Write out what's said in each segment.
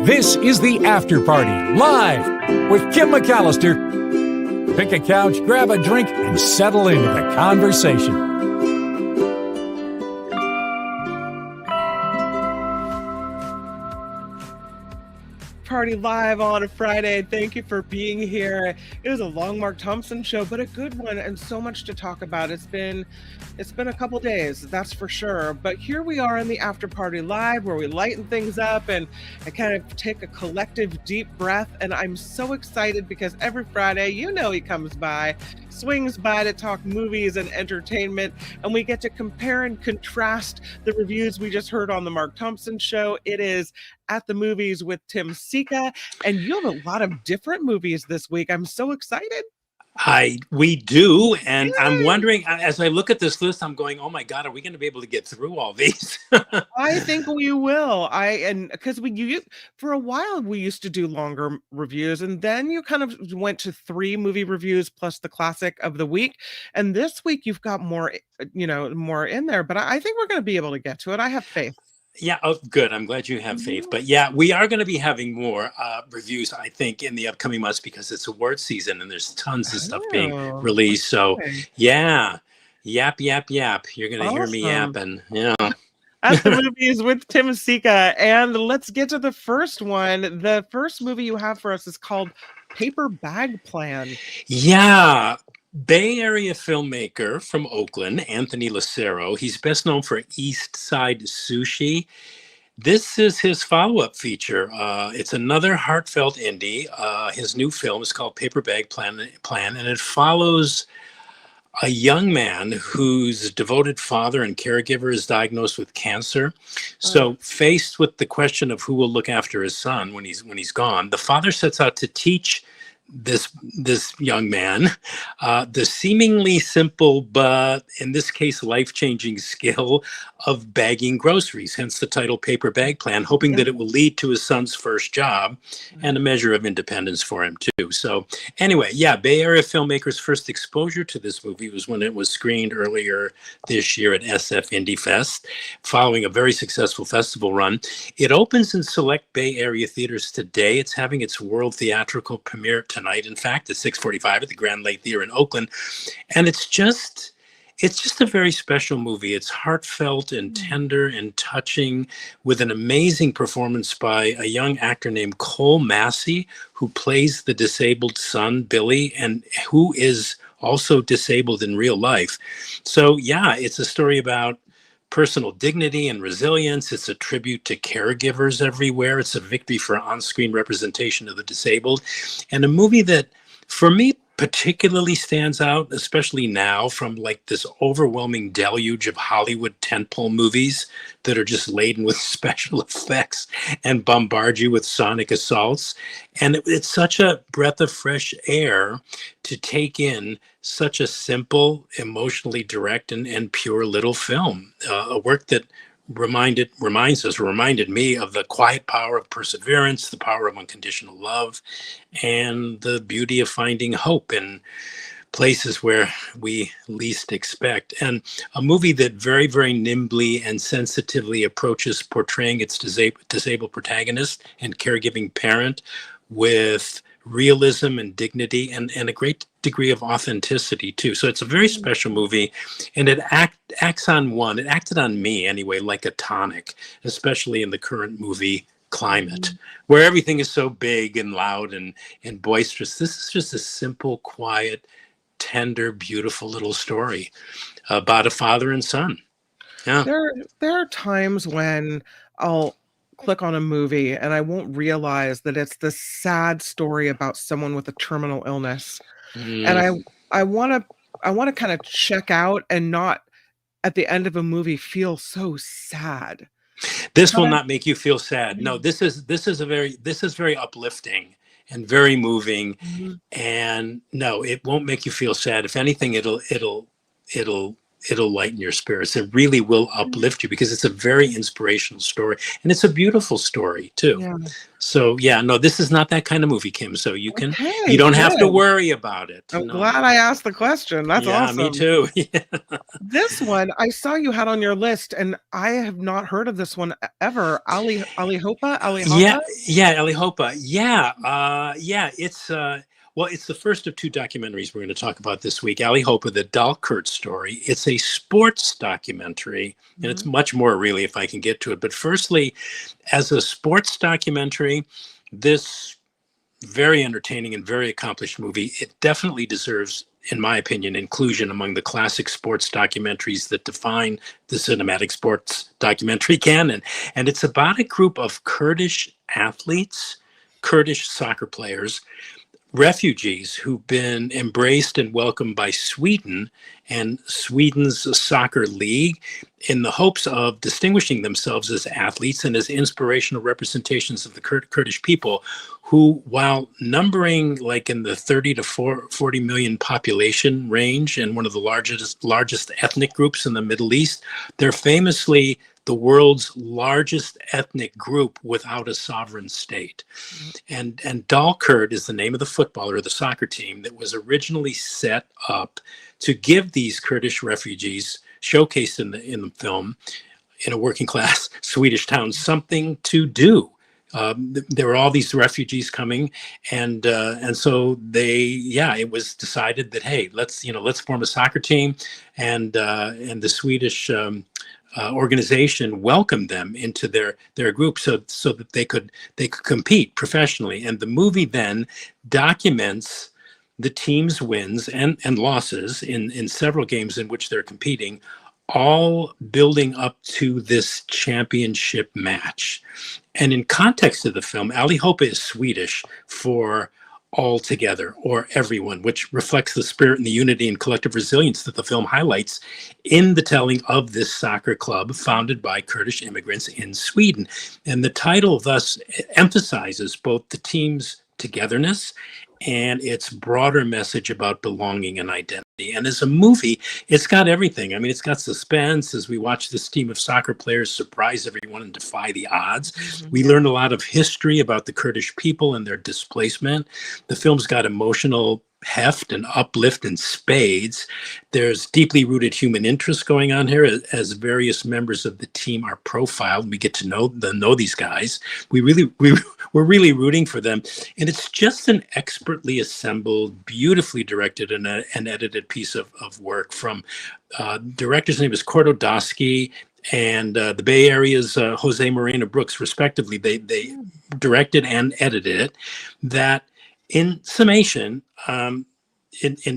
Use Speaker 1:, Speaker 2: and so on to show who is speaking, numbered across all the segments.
Speaker 1: This is the After Party, live with Kim McAllister. Pick a couch, grab a drink, and settle into the conversation.
Speaker 2: Party live on a Friday. Thank you for being here. It was a long Mark Thompson show, but a good one, and so much to talk about. It's been a couple days, that's for sure. But here we are in the After Party live, where we lighten things up and I kind of take a collective deep breath. And I'm so excited because every Friday, he comes by, swings by to talk movies and entertainment, and we get to compare and contrast the reviews we just heard on the Mark Thompson show. It is At the Movies with Tim Sika, and you have a lot of different movies this week. I'm so excited.
Speaker 3: We do, and yay! I'm wondering, as I look at this list, I'm going, oh my God, are we going to be able to get through all these?
Speaker 2: I think we will. Because for a while we used to do longer reviews, and then you kind of went to 3 movie reviews plus the classic of the week. And this week you've got more, more in there. But I think we're going to be able to get to it. I have faith.
Speaker 3: Yeah, oh, good. I'm glad you have faith. But yeah, we are going to be having more reviews, I think, in the upcoming months because it's award season and there's tons of stuff being released. So yeah, yap. You're going to hear me yapping. Yeah.
Speaker 2: At the Movies with Tim Sika. And let's get to the first one. The first movie you have for us is called Paper Bag Plan.
Speaker 3: Yeah. Bay Area filmmaker from Oakland, Anthony Lucero. He's best known for East Side Sushi. This is his follow-up feature. It's another heartfelt indie. His new film is called Paper Bag Plan, and it follows a young man whose devoted father and caregiver is diagnosed with cancer. So faced with the question of who will look after his son when he's gone, the father sets out to teach this young man the seemingly simple but in this case life-changing skill of bagging groceries, hence the title Paper Bag Plan, hoping that it will lead to his son's first job and a measure of independence for him too. So anyway, yeah, Bay Area filmmakers' first exposure to this movie was when it was screened earlier this year at SF Indie Fest, following a very successful festival run. It opens in select Bay Area theaters today. It's having its world theatrical premiere tonight, in fact, at 6:45 at the Grand Lake Theater in Oakland. And it's just a very special movie. It's heartfelt and tender and touching, with an amazing performance by a young actor named Cole Massey, who plays the disabled son, Billy, and who is also disabled in real life. So yeah, it's a story about personal dignity and resilience. It's a tribute to caregivers everywhere. It's a victory for on-screen representation of the disabled, and a movie that, for me, particularly stands out, especially now, from like this overwhelming deluge of Hollywood tentpole movies that are just laden with special effects and bombard you with sonic assaults. And it's such a breath of fresh air to take in such a simple, emotionally direct and pure little film, a work that reminded me of the quiet power of perseverance, the power of unconditional love, and the beauty of finding hope in places where we least expect. And a movie that very, very nimbly and sensitively approaches portraying its disabled protagonist and caregiving parent with realism and dignity and a great degree of authenticity too. So it's a very special movie, and it acted on me anyway, like a tonic, especially in the current movie climate, where everything is so big and loud and boisterous. This is just a simple, quiet, tender, beautiful little story about a father and son. Yeah.
Speaker 2: There are times when I'll click on a movie and I won't realize that it's this sad story about someone with a terminal illness. And I want to kind of check out and not at the end of a movie feel so sad.
Speaker 3: This will not make you feel sad. No, this is very uplifting and very moving. And no, it won't make you feel sad. If anything, it'll it'll lighten your spirits. It really will uplift you because it's a very inspirational story, and it's a beautiful story too.
Speaker 2: Yeah.
Speaker 3: So yeah, no, this is not that kind of movie, Kim. So you
Speaker 2: Okay,
Speaker 3: don't have to
Speaker 2: good.
Speaker 3: worry about it.
Speaker 2: I'm
Speaker 3: No,
Speaker 2: glad
Speaker 3: no.
Speaker 2: I asked the question. That's
Speaker 3: Yeah, me
Speaker 2: awesome.
Speaker 3: too. Yeah.
Speaker 2: This one I saw you had on your list, and I have not heard of this one ever. Ali Hopa? Ali
Speaker 3: Yeah,
Speaker 2: Hapa?
Speaker 3: yeah, Ellie Hopa. Yeah, yeah. It's the first of two documentaries we're going to talk about this week. Ali Hopa, the Dalkert story. It's a sports documentary, and it's
Speaker 2: Mhm.
Speaker 3: much more really if I can get to it. But firstly, as a sports documentary, this very entertaining and very accomplished movie. It definitely deserves, in my opinion, inclusion among the classic sports documentaries that define the cinematic sports documentary canon. And it's about a group of Kurdish athletes, Kurdish soccer players, refugees who've been embraced and welcomed by Sweden and Sweden's soccer league in the hopes of distinguishing themselves as athletes and as inspirational representations of the Kurdish people who, while numbering like in the 30 to 40 million population range and one of the largest ethnic groups in the Middle East, they're famously the world's largest ethnic group without a sovereign state. And Dalkurd is the name of the footballer, the soccer team that was originally set up to give these Kurdish refugees, showcased in the film, in a working class Swedish town, something to do. There were all these refugees coming, and so it was decided that, hey, let's form a soccer team, and the Swedish organization welcomed them into their group so that they could compete professionally. And the movie then documents the team's wins and losses in several games in which they're competing, all building up to this championship match. And in context of the film, Ali Hopa is Swedish for all together or everyone, which reflects the spirit and the unity and collective resilience that the film highlights in the telling of this soccer club founded by Kurdish immigrants in Sweden. And the title thus emphasizes both the team's togetherness and its broader message about belonging and identity. And as a movie, it's got everything. I mean, it's got suspense as we watch this team of soccer players surprise everyone and defy the odds. We learn a lot of history about the Kurdish people and their displacement. The film's got emotional heft and uplift in spades. There's deeply rooted human interest going on here as various members of the team are profiled. We get to know these guys. We're really rooting for them. And it's just an expertly assembled, beautifully directed and edited piece of work from director's name is Kordodowski and the Bay Area's Jose Moreno Brooks, respectively. They directed and edited it. That, in summation, in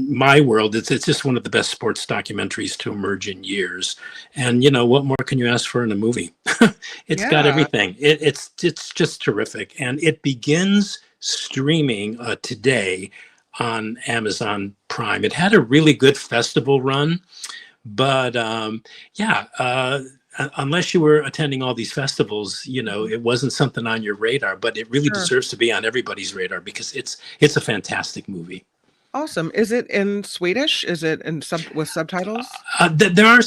Speaker 3: my world, it's just one of the best sports documentaries to emerge in years. And what more can you ask for in a movie? It's got
Speaker 2: Yeah.
Speaker 3: everything. It's just terrific, and it begins streaming today on Amazon Prime. It had a really good festival run, but unless you were attending all these festivals, it wasn't something on your radar. But it really
Speaker 2: Sure.
Speaker 3: deserves to be on everybody's radar because it's a fantastic movie.
Speaker 2: Awesome. Is it in Swedish? Is it in with subtitles?
Speaker 3: There are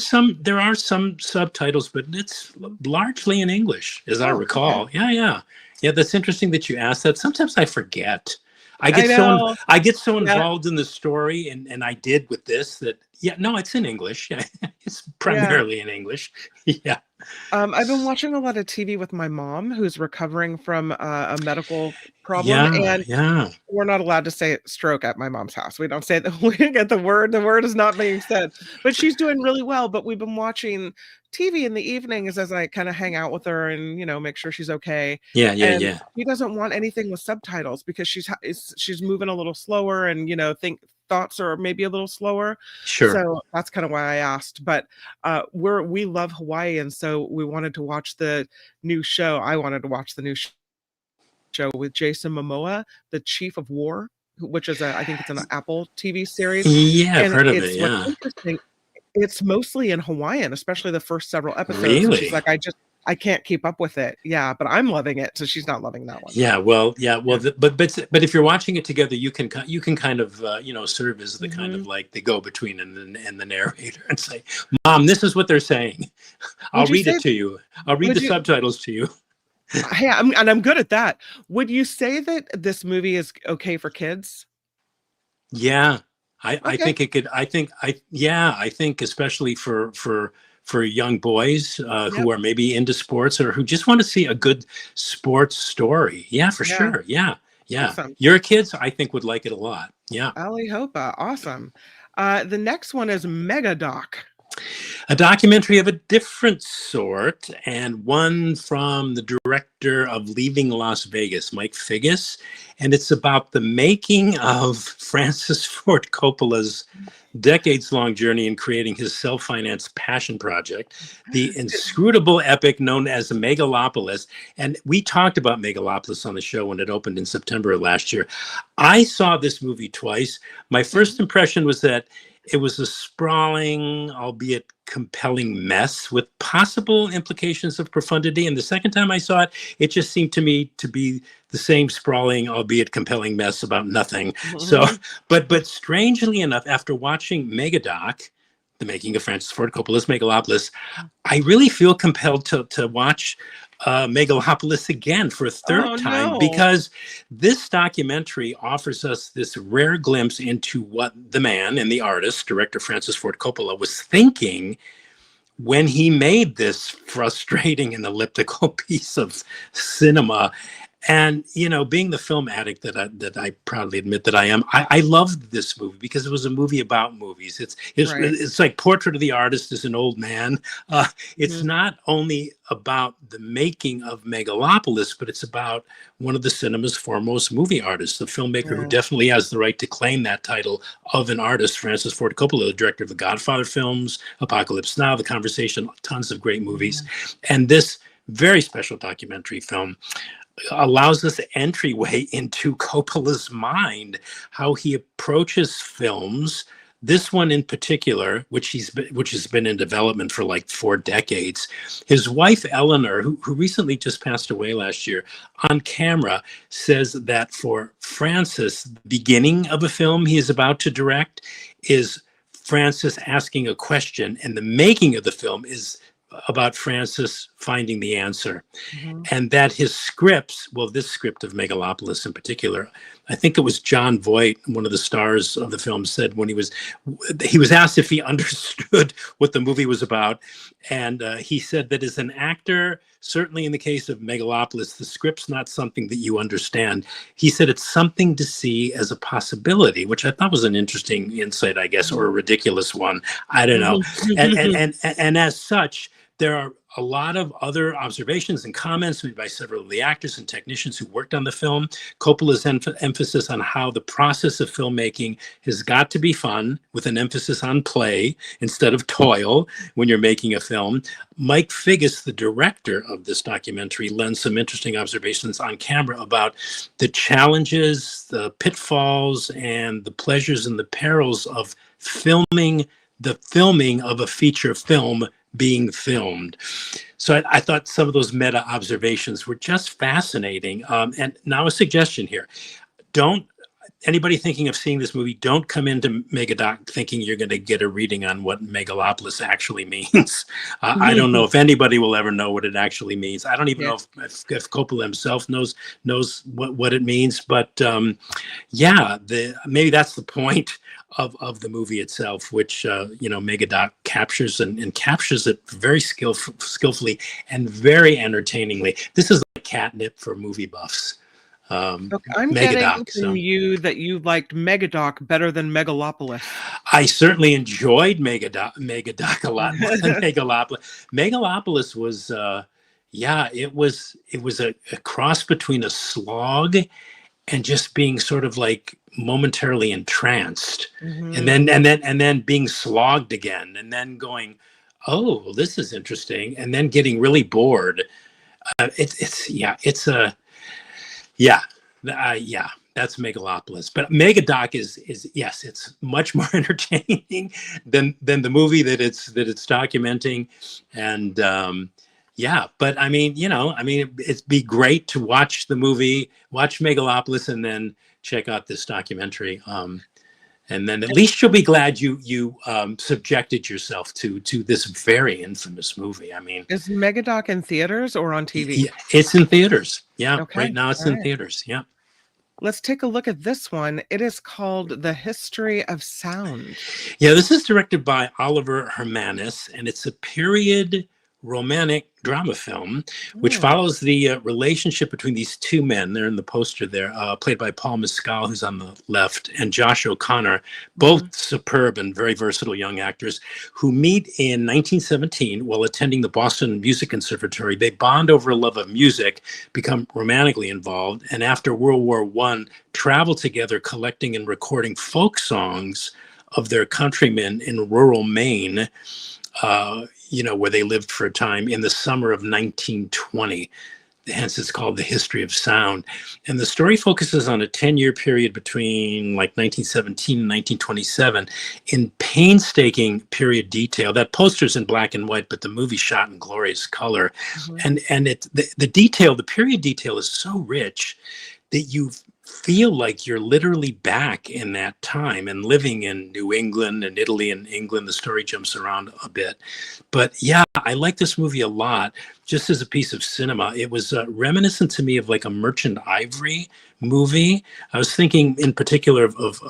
Speaker 3: some subtitles, but it's largely in English, as I
Speaker 2: Oh, okay.
Speaker 3: recall. Yeah. That's interesting that you asked that. Sometimes I forget. I
Speaker 2: I
Speaker 3: get so
Speaker 2: know.
Speaker 3: I get so
Speaker 2: Yeah.
Speaker 3: involved in the story, and I did with this that no, it's in English. Yeah, it's
Speaker 2: Yeah.
Speaker 3: primarily in English. Yeah.
Speaker 2: I've been watching a lot of TV with my mom, who's recovering from a medical problem,
Speaker 3: Yeah.
Speaker 2: and
Speaker 3: Yeah.
Speaker 2: we're not allowed to say stroke at my mom's house. We don't say that. We get the word. The word is not being said, but she's doing really well. But we've been watching TV in the evenings as I kind of hang out with her and make sure she's okay.
Speaker 3: Yeah. Yeah.
Speaker 2: And
Speaker 3: Yeah.
Speaker 2: she doesn't want anything with subtitles because she's moving a little slower and think thoughts are maybe a little slower.
Speaker 3: Sure.
Speaker 2: So that's kind of why I asked. But we love Hawaii, and so we wanted to watch the new show. I wanted to watch the new show with Jason Momoa, the Chief of War, which is I think it's an Apple TV series.
Speaker 3: Yeah, I've
Speaker 2: And
Speaker 3: heard of it.
Speaker 2: it's what's
Speaker 3: Yeah.
Speaker 2: interesting, it's mostly in Hawaiian, especially the first several episodes. And she's
Speaker 3: Really?
Speaker 2: like, I can't keep up with it. Yeah, but I'm loving it, so she's not loving that one.
Speaker 3: Yeah, well,
Speaker 2: Yeah.
Speaker 3: but if you're watching it together, you can kind of serve as the kind
Speaker 2: Hmm.
Speaker 3: of like the go between and the narrator and say, "Mom, this is what they're saying. I'll
Speaker 2: Would you
Speaker 3: read it
Speaker 2: say?
Speaker 3: to you. I'll read
Speaker 2: Would
Speaker 3: the
Speaker 2: you?
Speaker 3: subtitles to you."
Speaker 2: Hey, I'm good at that. Would you say that this movie is okay for kids?
Speaker 3: Yeah, I
Speaker 2: Okay.
Speaker 3: think it could. I think especially for young boys
Speaker 2: Yep.
Speaker 3: who are maybe into sports or who just want to see a good sports story. Yeah, for
Speaker 2: Yeah.
Speaker 3: sure. Yeah, yeah.
Speaker 2: Awesome.
Speaker 3: Your kids, I think, would like it a lot. Yeah.
Speaker 2: Ali Hopa. Awesome. The next one is Mega Doc.
Speaker 3: A documentary of a different sort, and one from the director of Leaving Las Vegas, Mike Figgis. And it's about the making of Francis Ford Coppola's decades-long journey in creating his self-financed passion project, the inscrutable epic known as Megalopolis. And we talked about Megalopolis on the show when it opened in September of last year. I saw this movie twice. My first impression was that it was a sprawling, albeit compelling mess with possible implications of profundity. And the second time I saw it, it just seemed to me to be the same sprawling, albeit compelling mess about nothing. So,
Speaker 2: Mhm.
Speaker 3: but strangely enough, after watching Megadoc, the making of Francis Ford Coppola's Megalopolis, I really feel compelled to watch Megalopolis again for a third
Speaker 2: Oh
Speaker 3: time
Speaker 2: no.
Speaker 3: because this documentary offers us this rare glimpse into what the man and the artist, director Francis Ford Coppola, was thinking when he made this frustrating and elliptical piece of cinema. And being the film addict that I proudly admit that I am, I loved this movie because it was a movie about movies.
Speaker 2: Right.
Speaker 3: It's like Portrait of the Artist as an old man. It's
Speaker 2: Mhm.
Speaker 3: not only about the making of Megalopolis, but it's about one of the cinema's foremost movie artists, the filmmaker who
Speaker 2: Yeah.
Speaker 3: definitely has the right to claim that title of an artist, Francis Ford Coppola, the director of the Godfather films, Apocalypse Now, The Conversation, tons of great movies,
Speaker 2: Mhm.
Speaker 3: and this very special documentary film allows us entryway into Coppola's mind, how he approaches films. This one in particular, which has been in development for like 4 decades. His wife Eleanor, who recently just passed away last year, on camera says that for Francis, the beginning of a film he is about to direct is Francis asking a question, and the making of the film is about Francis finding the answer.
Speaker 2: Mhm.
Speaker 3: And that his scripts, well, this script of Megalopolis in particular, I think it was John Voight, one of the stars of the film, said when he was asked if he understood what the movie was about, and he said that as an actor, certainly in the case of Megalopolis, the script's not something that you understand. He said it's something to see as a possibility, which I thought was an interesting insight, I guess, or a ridiculous one. I don't know. And as such, there are a lot of other observations and comments made by several of the actors and technicians who worked on the film. Coppola's emphasis on how the process of filmmaking has got to be fun, with an emphasis on play instead of toil when you're making a film. Mike Figgis, the director of this documentary, lends some interesting observations on camera about the challenges, the pitfalls, and the pleasures and the perils of the filming of a feature film being filmed. So I thought some of those meta observations were just fascinating. And now a suggestion here. Don't Anybody thinking of seeing this movie, don't come into Megadoc thinking you're going to get a reading on what Megalopolis actually means. I don't know if anybody will ever know what it actually means. I don't even
Speaker 2: Yeah.
Speaker 3: know if Coppola himself knows what it means. But yeah, maybe that's the point of the movie itself, which Megadoc captures and captures it very skillfully and very entertainingly. This is like catnip for movie buffs.
Speaker 2: Okay, I'm getting
Speaker 3: Megadoc.
Speaker 2: from
Speaker 3: So
Speaker 2: you that you liked Megadoc better than Megalopolis.
Speaker 3: I certainly enjoyed Megadoc a lot more than Megalopolis. Megalopolis was, yeah, it was a cross between a slog and just being sort of like momentarily entranced, and
Speaker 2: Mhm.
Speaker 3: then being slogged again, and then going, oh, well, this is interesting, and then getting really bored. It's a yeah, yeah, that's Megalopolis. But Megadoc is yes, it's much more entertaining than the movie that it's documenting, and Yeah, but I mean, it'd be great to watch the movie, watch Megalopolis, and then check out this documentary. And then at least you'll be glad you subjected yourself to this very infamous movie. I mean,
Speaker 2: Is Megadoc in theaters or on TV?
Speaker 3: it's in theaters. Yeah,
Speaker 2: Okay,
Speaker 3: right now it's
Speaker 2: all
Speaker 3: in
Speaker 2: right.
Speaker 3: theaters. Yeah.
Speaker 2: Let's take a look at this one. It is called The History of Sound.
Speaker 3: Yeah, this is directed by Oliver Hermanus, and it's a period romantic drama film which
Speaker 2: Hmm.
Speaker 3: follows the relationship between these two men. They're in the poster there, played by Paul Mescal, who's on the left, and Josh O'Connor, both superb and very versatile young actors who meet in 1917 while attending the Boston Music Conservatory. They bond over a love of music, become romantically involved, and after World War One, travel together collecting and recording folk songs of their countrymen in rural Maine, where they lived for a time in the summer of 1920. Hence, it's called The History of Sound. And the story focuses on a 10-year period between like 1917 and 1927 in painstaking period detail. That poster's in black and white, but the movie shot in glorious color.
Speaker 2: Mhm.
Speaker 3: And the detail, the period detail is so rich that you feel like you're literally back in that time and living in New England and Italy and England. The story jumps around a bit. But yeah, I like this movie a lot just as a piece of cinema. It was reminiscent to me of like a Merchant Ivory movie. I was thinking in particular of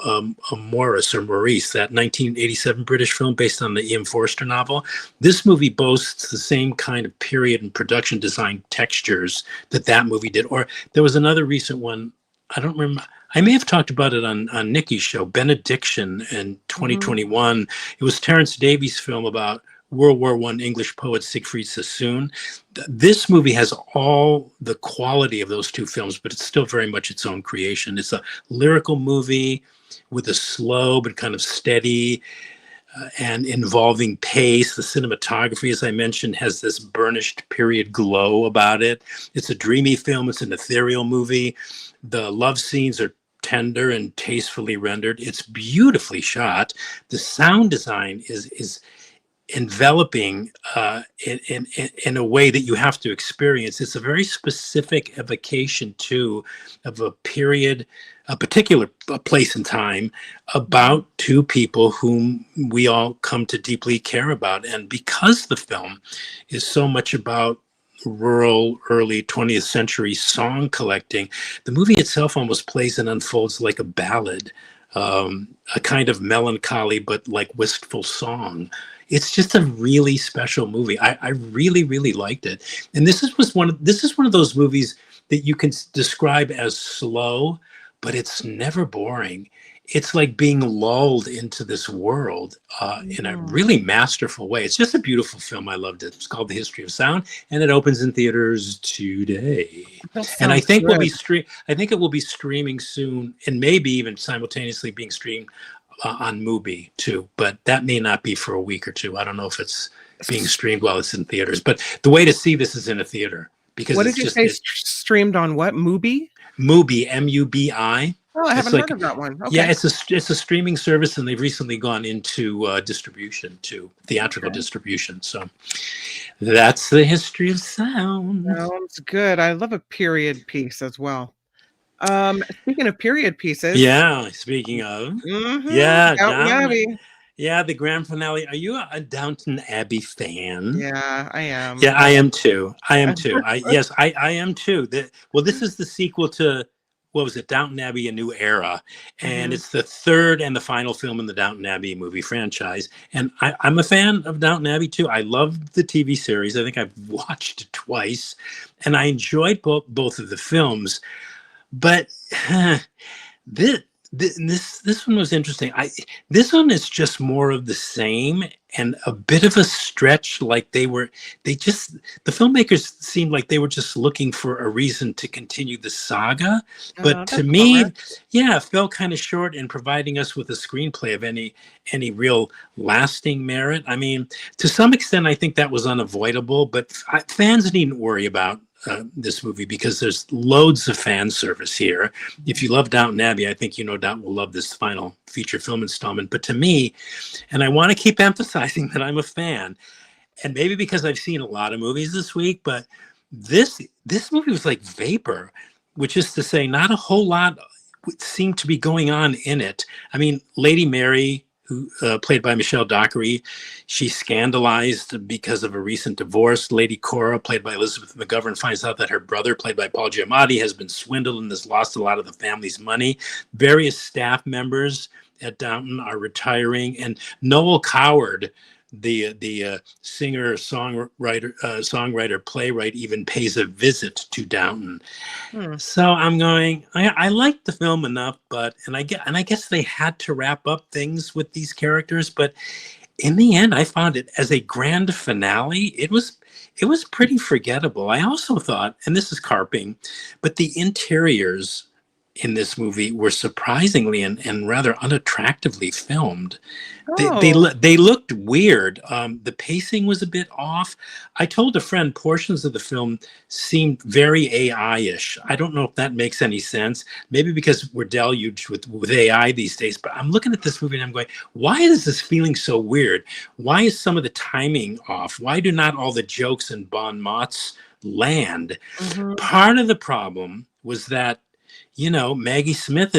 Speaker 3: Morris or Maurice, that 1987 British film based on the Ian Forster novel. This movie boasts the same kind of period and production design textures that movie did. Or there was another recent one, I don't remember. I may have talked about it on Nikki's show, Benediction in 2021. It was Terrence Davies' film about World War I English poet Siegfried Sassoon. This movie has all the quality of those two films, but it's still very much its own creation. It's a lyrical movie with a slow but kind of steady and involving pace. The cinematography, as I mentioned, has this burnished period glow about it. It's a dreamy film. It's an ethereal movie. The love scenes are tender and tastefully rendered. It's beautifully shot. The sound design is enveloping in a way that you have to experience. It's a very specific evocation too of a period, a particular place and time about two people whom we all come to deeply care about. And because the film is so much about rural early 20th century song collecting, the movie itself almost plays and unfolds like a ballad, a kind of melancholy but like wistful song. It's just a really special movie. I really, really liked it. And this is one of those movies that you can describe as slow, but it's never boring. It's like being lulled into this world in a really masterful way. It's just a beautiful film. I loved it. It's called The History of Sound, and it opens in theaters today.
Speaker 2: That
Speaker 3: And I
Speaker 2: sounds
Speaker 3: think
Speaker 2: good.
Speaker 3: I think it will be streaming soon, and maybe even simultaneously being streamed on Mubi too, but that may not be for a week or two. I don't know if it's being streamed while it's in theaters, but the way to see this is in a theater because
Speaker 2: What
Speaker 3: it's
Speaker 2: did you
Speaker 3: just
Speaker 2: say streamed on what? Mubi?
Speaker 3: Mubi, Mubi.
Speaker 2: Oh, I
Speaker 3: It's
Speaker 2: haven't
Speaker 3: like,
Speaker 2: heard of that one.
Speaker 3: yeah,
Speaker 2: Okay.
Speaker 3: it's a streaming service, and they've recently gone into distribution too, theatrical distribution. So that's The History of Sound.
Speaker 2: Sounds good. I love a period piece as well. Speaking of period pieces.
Speaker 3: Yeah, speaking of, yeah,
Speaker 2: Downton Abbey.
Speaker 3: Yeah, the grand finale. Are you a Downton Abbey fan?
Speaker 2: Yeah, I am.
Speaker 3: Yeah, I am too. I am too. I am too. This is the sequel to, what was it, Downton Abbey: A New Era, and it's the third and the final film in the Downton Abbey movie franchise. And I'm a fan of Downton Abbey too. I love the TV series. I think I've watched it twice, and I enjoyed both of the films. But this one was interesting. This one is just more of the same and a bit of a stretch. Like the filmmakers seemed like they were just looking for a reason to continue the saga. But to me, it felt kind of short in providing us with a screenplay of any real lasting merit. I mean, to some extent, I think that was unavoidable, but fans needn't worry about this movie because there's loads of fan service here. If you love Downton Abbey, I think you no doubt will love this final feature film installment. But to me, and I want to keep emphasizing that I'm a fan, and maybe because I've seen a lot of movies this week, but this movie was like vapor, which is to say, not a whole lot seemed to be going on in it. I mean, Lady Mary, who played by Michelle Dockery, she scandalized because of a recent divorce. Lady Cora, played by Elizabeth McGovern, finds out that her brother, played by Paul Giamatti, has been swindled and has lost a lot of the family's money. Various staff members at Downton are retiring, and Noel Coward, the singer, songwriter, playwright, even pays a visit to Downton. So I'm going. I liked the film enough, and I guess they had to wrap up things with these characters. But in the end, I found it as a grand finale. It was pretty forgettable. I also thought, and this is carping, but the interiors in this movie were surprisingly and rather unattractively filmed. They looked weird. The pacing was a bit off. I told a friend portions of the film seemed very AI-ish. I don't know if that makes any sense. Maybe because we're deluged with AI these days. But I'm looking at this movie and I'm going, why is this feeling so weird? Why is some of the timing off? Why do not all the jokes and bon mots land? Part of the problem was that, Maggie Smith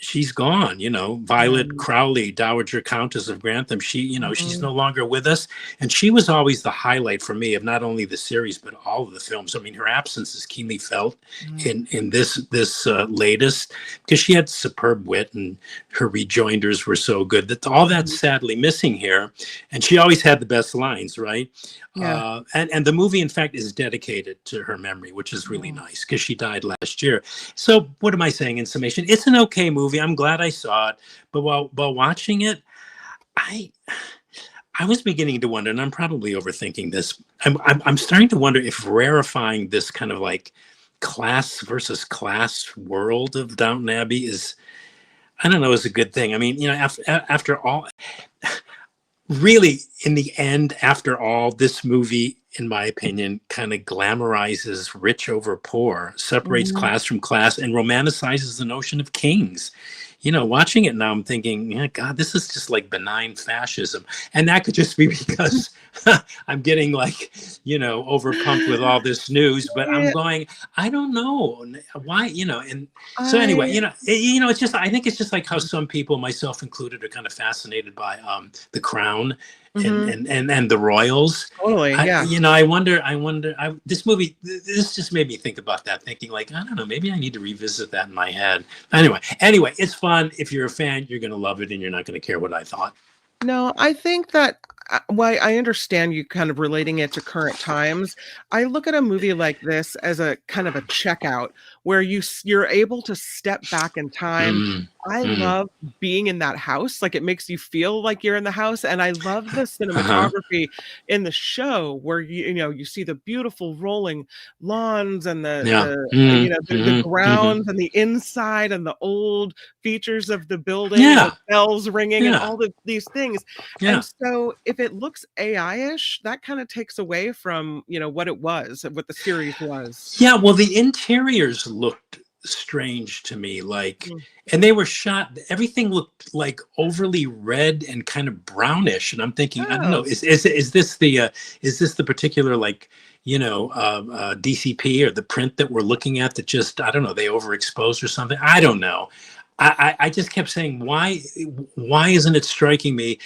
Speaker 3: she's gone, Violet Crowley, Dowager Countess of Grantham. She's no longer with us. And she was always the highlight for me of not only the series, but all of the films. I mean, her absence is keenly felt in this latest, because she had superb wit and her rejoinders were so good. All that's sadly missing here. And she always had the best lines, right? Yeah. And the movie, in fact, is dedicated to her memory, which is really nice because she died last year. So what am I saying in summation? It's an okay movie. I'm glad I saw it. But while watching it, I was beginning to wonder, and I'm probably overthinking this. I'm starting to wonder if rarefying this kind of like class versus class world of Downton Abbey is a good thing. I mean, after all, really, in the end, after all, this movie, in my opinion, kind of glamorizes rich over poor, separates class from class, and romanticizes the notion of kings. Watching it now, I'm thinking, yeah, God, this is just like benign fascism. And that could just be because I'm getting overpumped with all this news, but I'm going, I don't know why, and so anyway, it's just, I think it's just like how some people, myself included, are kind of fascinated by The Crown and the royals.
Speaker 2: Totally, yeah.
Speaker 3: I wonder, this movie, this just made me think about that, thinking like, I don't know, maybe I need to revisit that in my head. Anyway, it's fun. If you're a fan, you're going to love it and you're not going to care what I thought.
Speaker 2: No, I think that I understand you kind of relating it to current times. I look at a movie like this as a kind of a checkout where you're able to step back in time. I love being in that house. Like, it makes you feel like you're in the house. And I love the cinematography in the show where you see the beautiful rolling lawns and the grounds and the inside and the old features of the building, the bells ringing and all these things. And so if it looks AI-ish, that kind of takes away from, what the series was.
Speaker 3: Yeah, well, the interiors looked strange to me, and they were shot, everything looked like overly red and kind of brownish, and I'm thinking, I don't know, is this the particular DCP or the print that we're looking at that just, I don't know, they overexposed or something? I don't know. I just kept saying, why isn't it striking me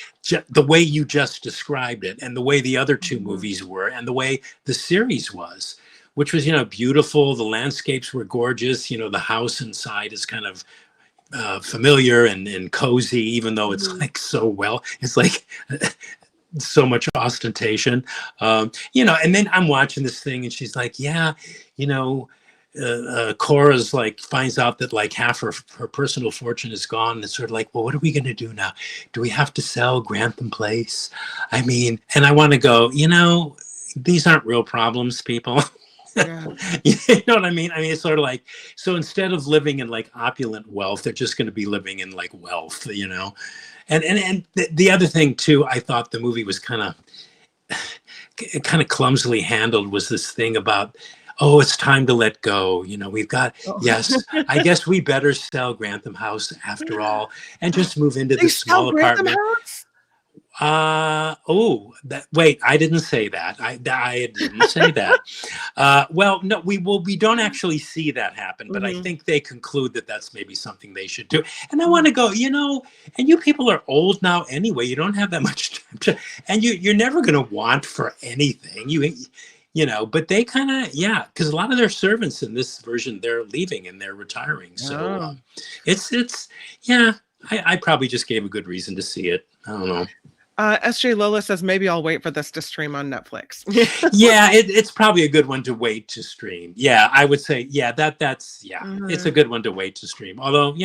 Speaker 3: the way you just described it, and the way the other two movies were, and the way the series was, which was, beautiful. The landscapes were gorgeous. The house inside is kind of familiar and cozy, even though it's it's like so much ostentation, and then I'm watching this thing and she's like, Cora's finds out that half her personal fortune is gone. And it's sort of like, well, what are we going to do now? Do we have to sell Grantham Place? I mean, and I want to go, these aren't real problems, people. Yeah. You know what I mean? I mean, it's sort of like, so instead of living in opulent wealth, they're just going to be living in wealth, and the other thing too, I thought the movie was kind of clumsily handled, was this thing about, oh, it's time to let go. We've got, yes, I guess we better sell Grantham House after all and just move into the small apartment. Wait, I didn't say that. I didn't say that. Well, no, we don't actually see that happen, but I
Speaker 2: Mhm.
Speaker 3: think they conclude that that's maybe something they should do. And I want to go, and you people are old now anyway. You don't have that much time and you're never going to want for anything. But they kind of, yeah, because a lot of their servants in this version, they're leaving and they're retiring. So
Speaker 2: Oh.
Speaker 3: yeah, I probably just gave a good reason to see it. I don't know.
Speaker 2: SJ Lola says maybe I'll wait for this to stream on Netflix.
Speaker 3: Yeah, it's probably a good one to wait to stream. Yeah, I would say, yeah, it's a
Speaker 2: Mhm.
Speaker 3: good one to wait to stream. Although,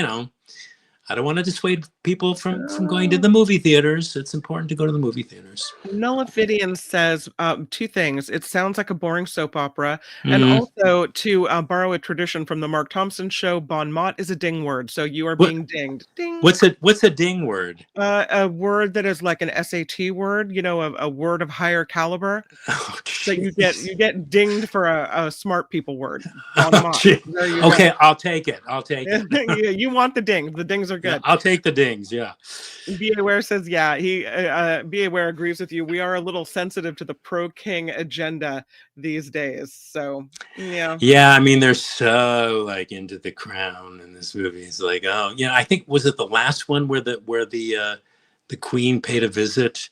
Speaker 3: I don't want to dissuade people from going to
Speaker 2: Oh.
Speaker 3: the movie theaters. It's important to go to the movie theaters.
Speaker 2: Nullifidian says two things. It sounds like a boring soap opera. And
Speaker 3: Mm.
Speaker 2: also, to borrow a tradition from the Mark Thompson show, bon mot is a ding word. So you are
Speaker 3: What
Speaker 2: being dinged. Ding.
Speaker 3: what's a ding word?
Speaker 2: A word that is like an SAT word, a word of higher caliber.
Speaker 3: Oh,
Speaker 2: So you get
Speaker 3: jeez.
Speaker 2: you get dinged for a smart people word. Bon
Speaker 3: Oh,
Speaker 2: mot.
Speaker 3: gee.
Speaker 2: There you go.
Speaker 3: Okay, I'll take it. I'll take it.
Speaker 2: Yeah, you want the dings. The dings are
Speaker 3: Yeah,
Speaker 2: good.
Speaker 3: I'll take the dings. Yeah.
Speaker 2: Be Aware says, yeah, Be Aware agrees with you. We are a little sensitive to the pro king agenda these days. So, yeah.
Speaker 3: Yeah, I mean, they're so like into the crown in this movie. It's like, oh, I think was it the last one where the queen paid a visit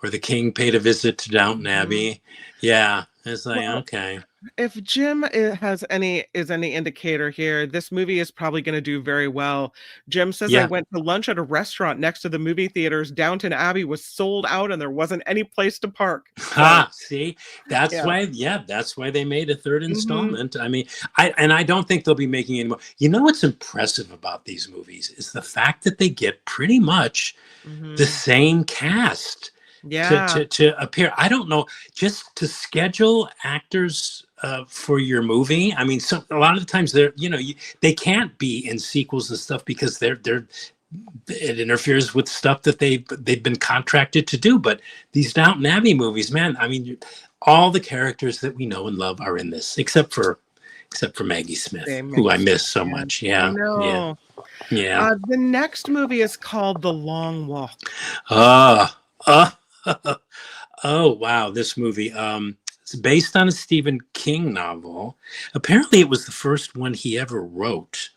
Speaker 3: or the king paid a visit to Downton
Speaker 2: Mhm.
Speaker 3: Abbey. Yeah, it's like,
Speaker 2: Well,
Speaker 3: okay.
Speaker 2: if Jim is any indicator here, this movie is probably going to do very well. Jim says I
Speaker 3: Yeah.
Speaker 2: went to lunch at a restaurant next to the movie theaters. Downton Abbey was sold out, and there wasn't any place to park. So,
Speaker 3: See, that's
Speaker 2: yeah.
Speaker 3: why, yeah, that's why they made a third
Speaker 2: Hmm.
Speaker 3: installment. I mean, I don't think they'll be making any more. What's impressive about these movies is the fact that they get pretty much the
Speaker 2: Hmm.
Speaker 3: same cast to
Speaker 2: Yeah.
Speaker 3: to to appear. I don't know, just to schedule actors for your movie. I mean, a lot of the times they can't be in sequels and stuff because it interferes with stuff that they've been contracted to do. But these Downton Abbey movies, man, I mean, all the characters that we know and love are in this, except for Maggie Smith,
Speaker 2: Same
Speaker 3: who I
Speaker 2: Maggie Smith,
Speaker 3: miss so
Speaker 2: yeah.
Speaker 3: much.
Speaker 2: I
Speaker 3: Yeah, yeah,
Speaker 2: know.
Speaker 3: yeah.
Speaker 2: The next movie is called The Long Walk.
Speaker 3: Uh, uh, oh wow, this movie. It's based on a Stephen King novel. Apparently, it was the first one he ever wrote,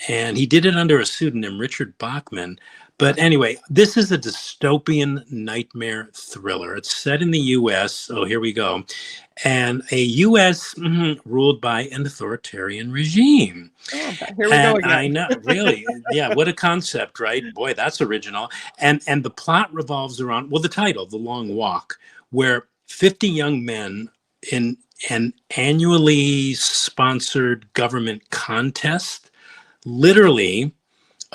Speaker 3: and he did it under a pseudonym, Richard Bachman. But anyway, this is a dystopian nightmare thriller. It's set in the U.S. Oh, here we go. And a U.S. Ruled by an authoritarian regime.
Speaker 2: Oh, here we go
Speaker 3: And I
Speaker 2: again.
Speaker 3: know, really, yeah, what a concept, right? Boy, that's original. And the plot revolves around, well, the title, The Long Walk, where 50 young men in an annually sponsored government contest literally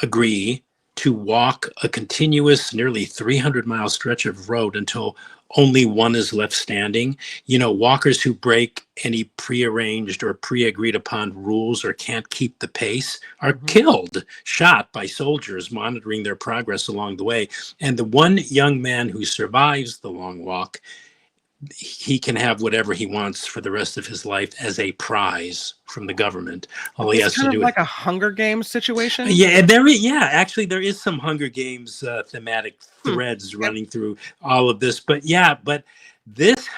Speaker 3: agree to walk a continuous, nearly 300-mile stretch of road until only one is left standing. Walkers who break any prearranged or pre-agreed upon rules or can't keep the pace are
Speaker 2: Mhm.
Speaker 3: killed, shot by soldiers monitoring their progress along the way. And the one young man who survives the long walk, he can have whatever he wants for the rest of his life as a prize from the government. All
Speaker 2: Is
Speaker 3: he
Speaker 2: this
Speaker 3: has to
Speaker 2: kind of
Speaker 3: do is,
Speaker 2: like a Hunger Games situation?
Speaker 3: yeah, actually there is some Hunger Games thematic
Speaker 2: Hmm.
Speaker 3: threads
Speaker 2: Yep.
Speaker 3: running through all of this, but yeah, but this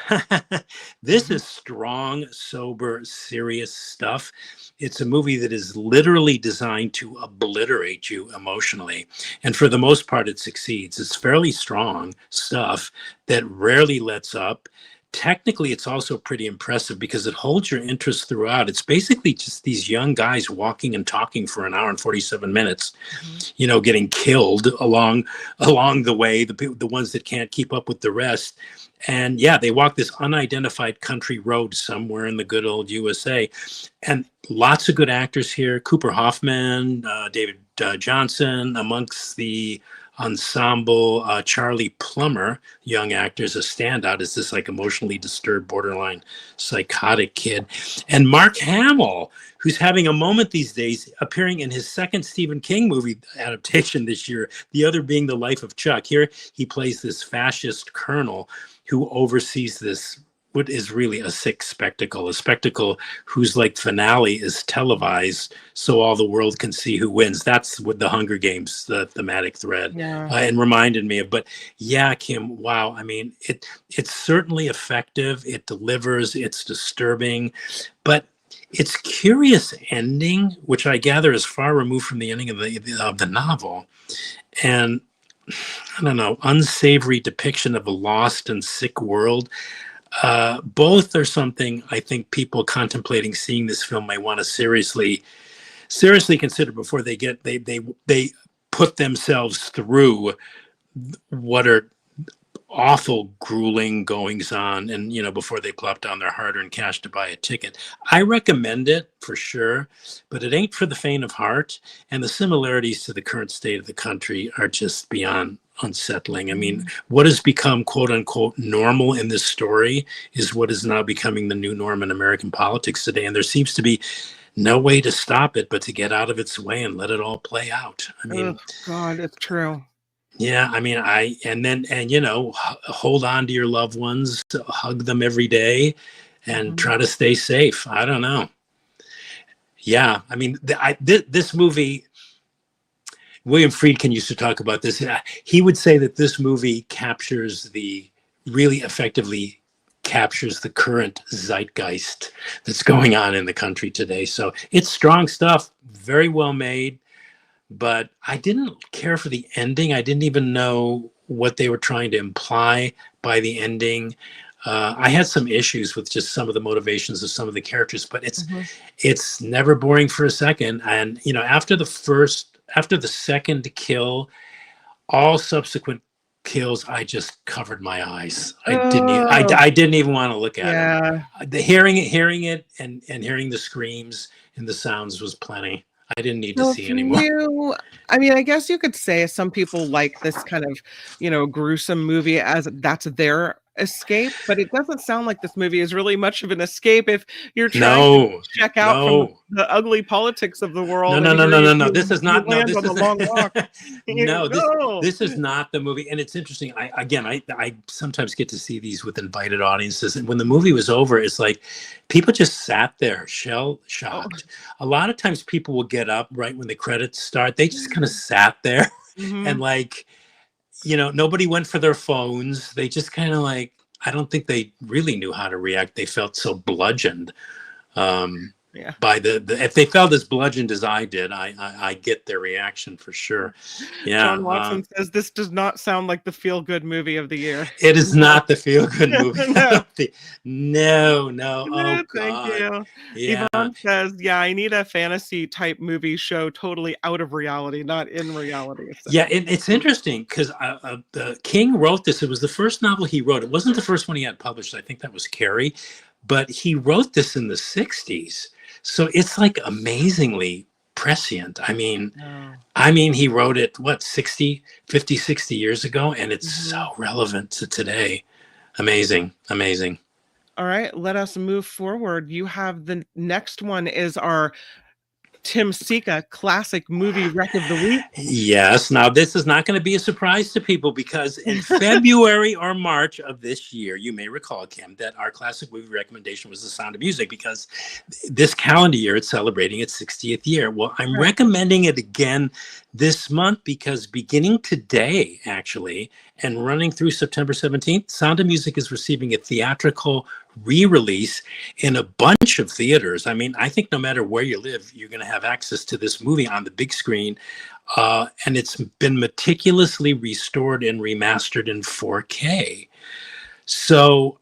Speaker 3: this
Speaker 2: Mhm.
Speaker 3: is strong, sober, serious stuff. It's a movie that is literally designed to obliterate you emotionally, and for the most part it succeeds. It's fairly strong stuff that rarely lets up. Technically, it's also pretty impressive because it holds your interest throughout. It's basically just these young guys walking and talking for an hour and 47 minutes,
Speaker 2: Mhm.
Speaker 3: getting killed along the way, the ones that can't keep up with the rest. And yeah, they walk this unidentified country road somewhere in the good old USA. And lots of good actors here. Cooper Hoffman, David Johnson, amongst the ensemble. Charlie Plummer, young actor, is a standout as this like emotionally disturbed, borderline psychotic kid. And Mark Hamill, who's having a moment these days, appearing in his second Stephen King movie adaptation this year, the other being The Life of Chuck. Here he plays this fascist colonel who oversees this what is really a sick spectacle, a spectacle whose like finale is televised so all the world can see who wins. That's what the Hunger Games, the thematic thread,
Speaker 2: Yeah.
Speaker 3: and reminded me of. But yeah, Kim, wow. I mean, it's certainly effective. It delivers. It's disturbing, but its curious ending, which I gather is far removed from the ending of the novel, and I don't know, unsavory depiction of a lost and sick world. Both are something I think people contemplating seeing this film may want to seriously consider before they put themselves through what are awful, grueling goings on, and before they plop down their hard-earned cash to buy a ticket. I recommend it for sure, but it ain't for the faint of heart. And the similarities to the current state of the country are just beyond unsettling. I mean, what has become quote unquote normal in this story is what is now becoming the new norm in American politics today. And there seems to be no way to stop it but to get out of its way and let it all play out. I mean,
Speaker 2: Oh God, it's true.
Speaker 3: yeah, I mean, hold on to your loved ones, hug them every day, and try to stay safe. I don't know. Yeah, I mean, this movie, William Friedkin used to talk about this. He would say that this movie really effectively captures the current zeitgeist that's going on in the country today. So it's strong stuff, very well made. But I didn't care for the ending. I didn't even know what they were trying to imply by the ending. I had some issues with just some of the motivations of some of the characters, but it's never boring for a second. And after the second kill, all subsequent kills, I just covered my eyes. I didn't even want to look at them. Hearing it and hearing the screams and the sounds was plenty. I didn't need to see anymore.
Speaker 2: I mean, I guess you could say some people like this kind of, gruesome movie as that's their escape, but it doesn't sound like this movie is really much of an escape if you're trying to check out from the ugly politics of the world.
Speaker 3: No. This is not. No, this is
Speaker 2: a long walk.
Speaker 3: This is not the movie. And it's interesting. I sometimes get to see these with invited audiences, and when the movie was over, it's like people just sat there shell shocked. A lot of times people will get up right when the credits start. They just kind of sat there and nobody went for their phones. They just kind of I don't think they really knew how to react. They felt so bludgeoned by if they felt as bludgeoned as I did, I get their reaction for sure. Yeah.
Speaker 2: John Watson says this does not sound like the feel-good movie of the year.
Speaker 3: It is not the feel-good movie. No. Oh,
Speaker 2: thank you.
Speaker 3: Yeah.
Speaker 2: Yvonne says, yeah, I need a fantasy type movie show totally out of reality, not in reality. So.
Speaker 3: Yeah, it's interesting because King wrote this. It was the first novel he wrote. It wasn't the first one he had published. I think that was Carrie. But he wrote this in the 60s. So it's amazingly prescient. I mean, he wrote it, 50, 60 years ago, and it's so relevant to today. Amazing.
Speaker 2: All right, let us move forward. You have the next one is our Tim Sika classic movie wreck of the week.
Speaker 3: Yes. Now, this is not going to be a surprise to people because in February or March of this year, you may recall, Kim, that our classic movie recommendation was The Sound of Music because this calendar year, it's celebrating its 60th year. Well, I'm recommending it again this month because beginning today, actually, and running through September 17th, Sound of Music is receiving a theatrical re-release in a bunch of theaters. I mean, I think no matter where you live, you're going to have access to this movie on the big screen. And it's been meticulously restored and remastered in 4K. So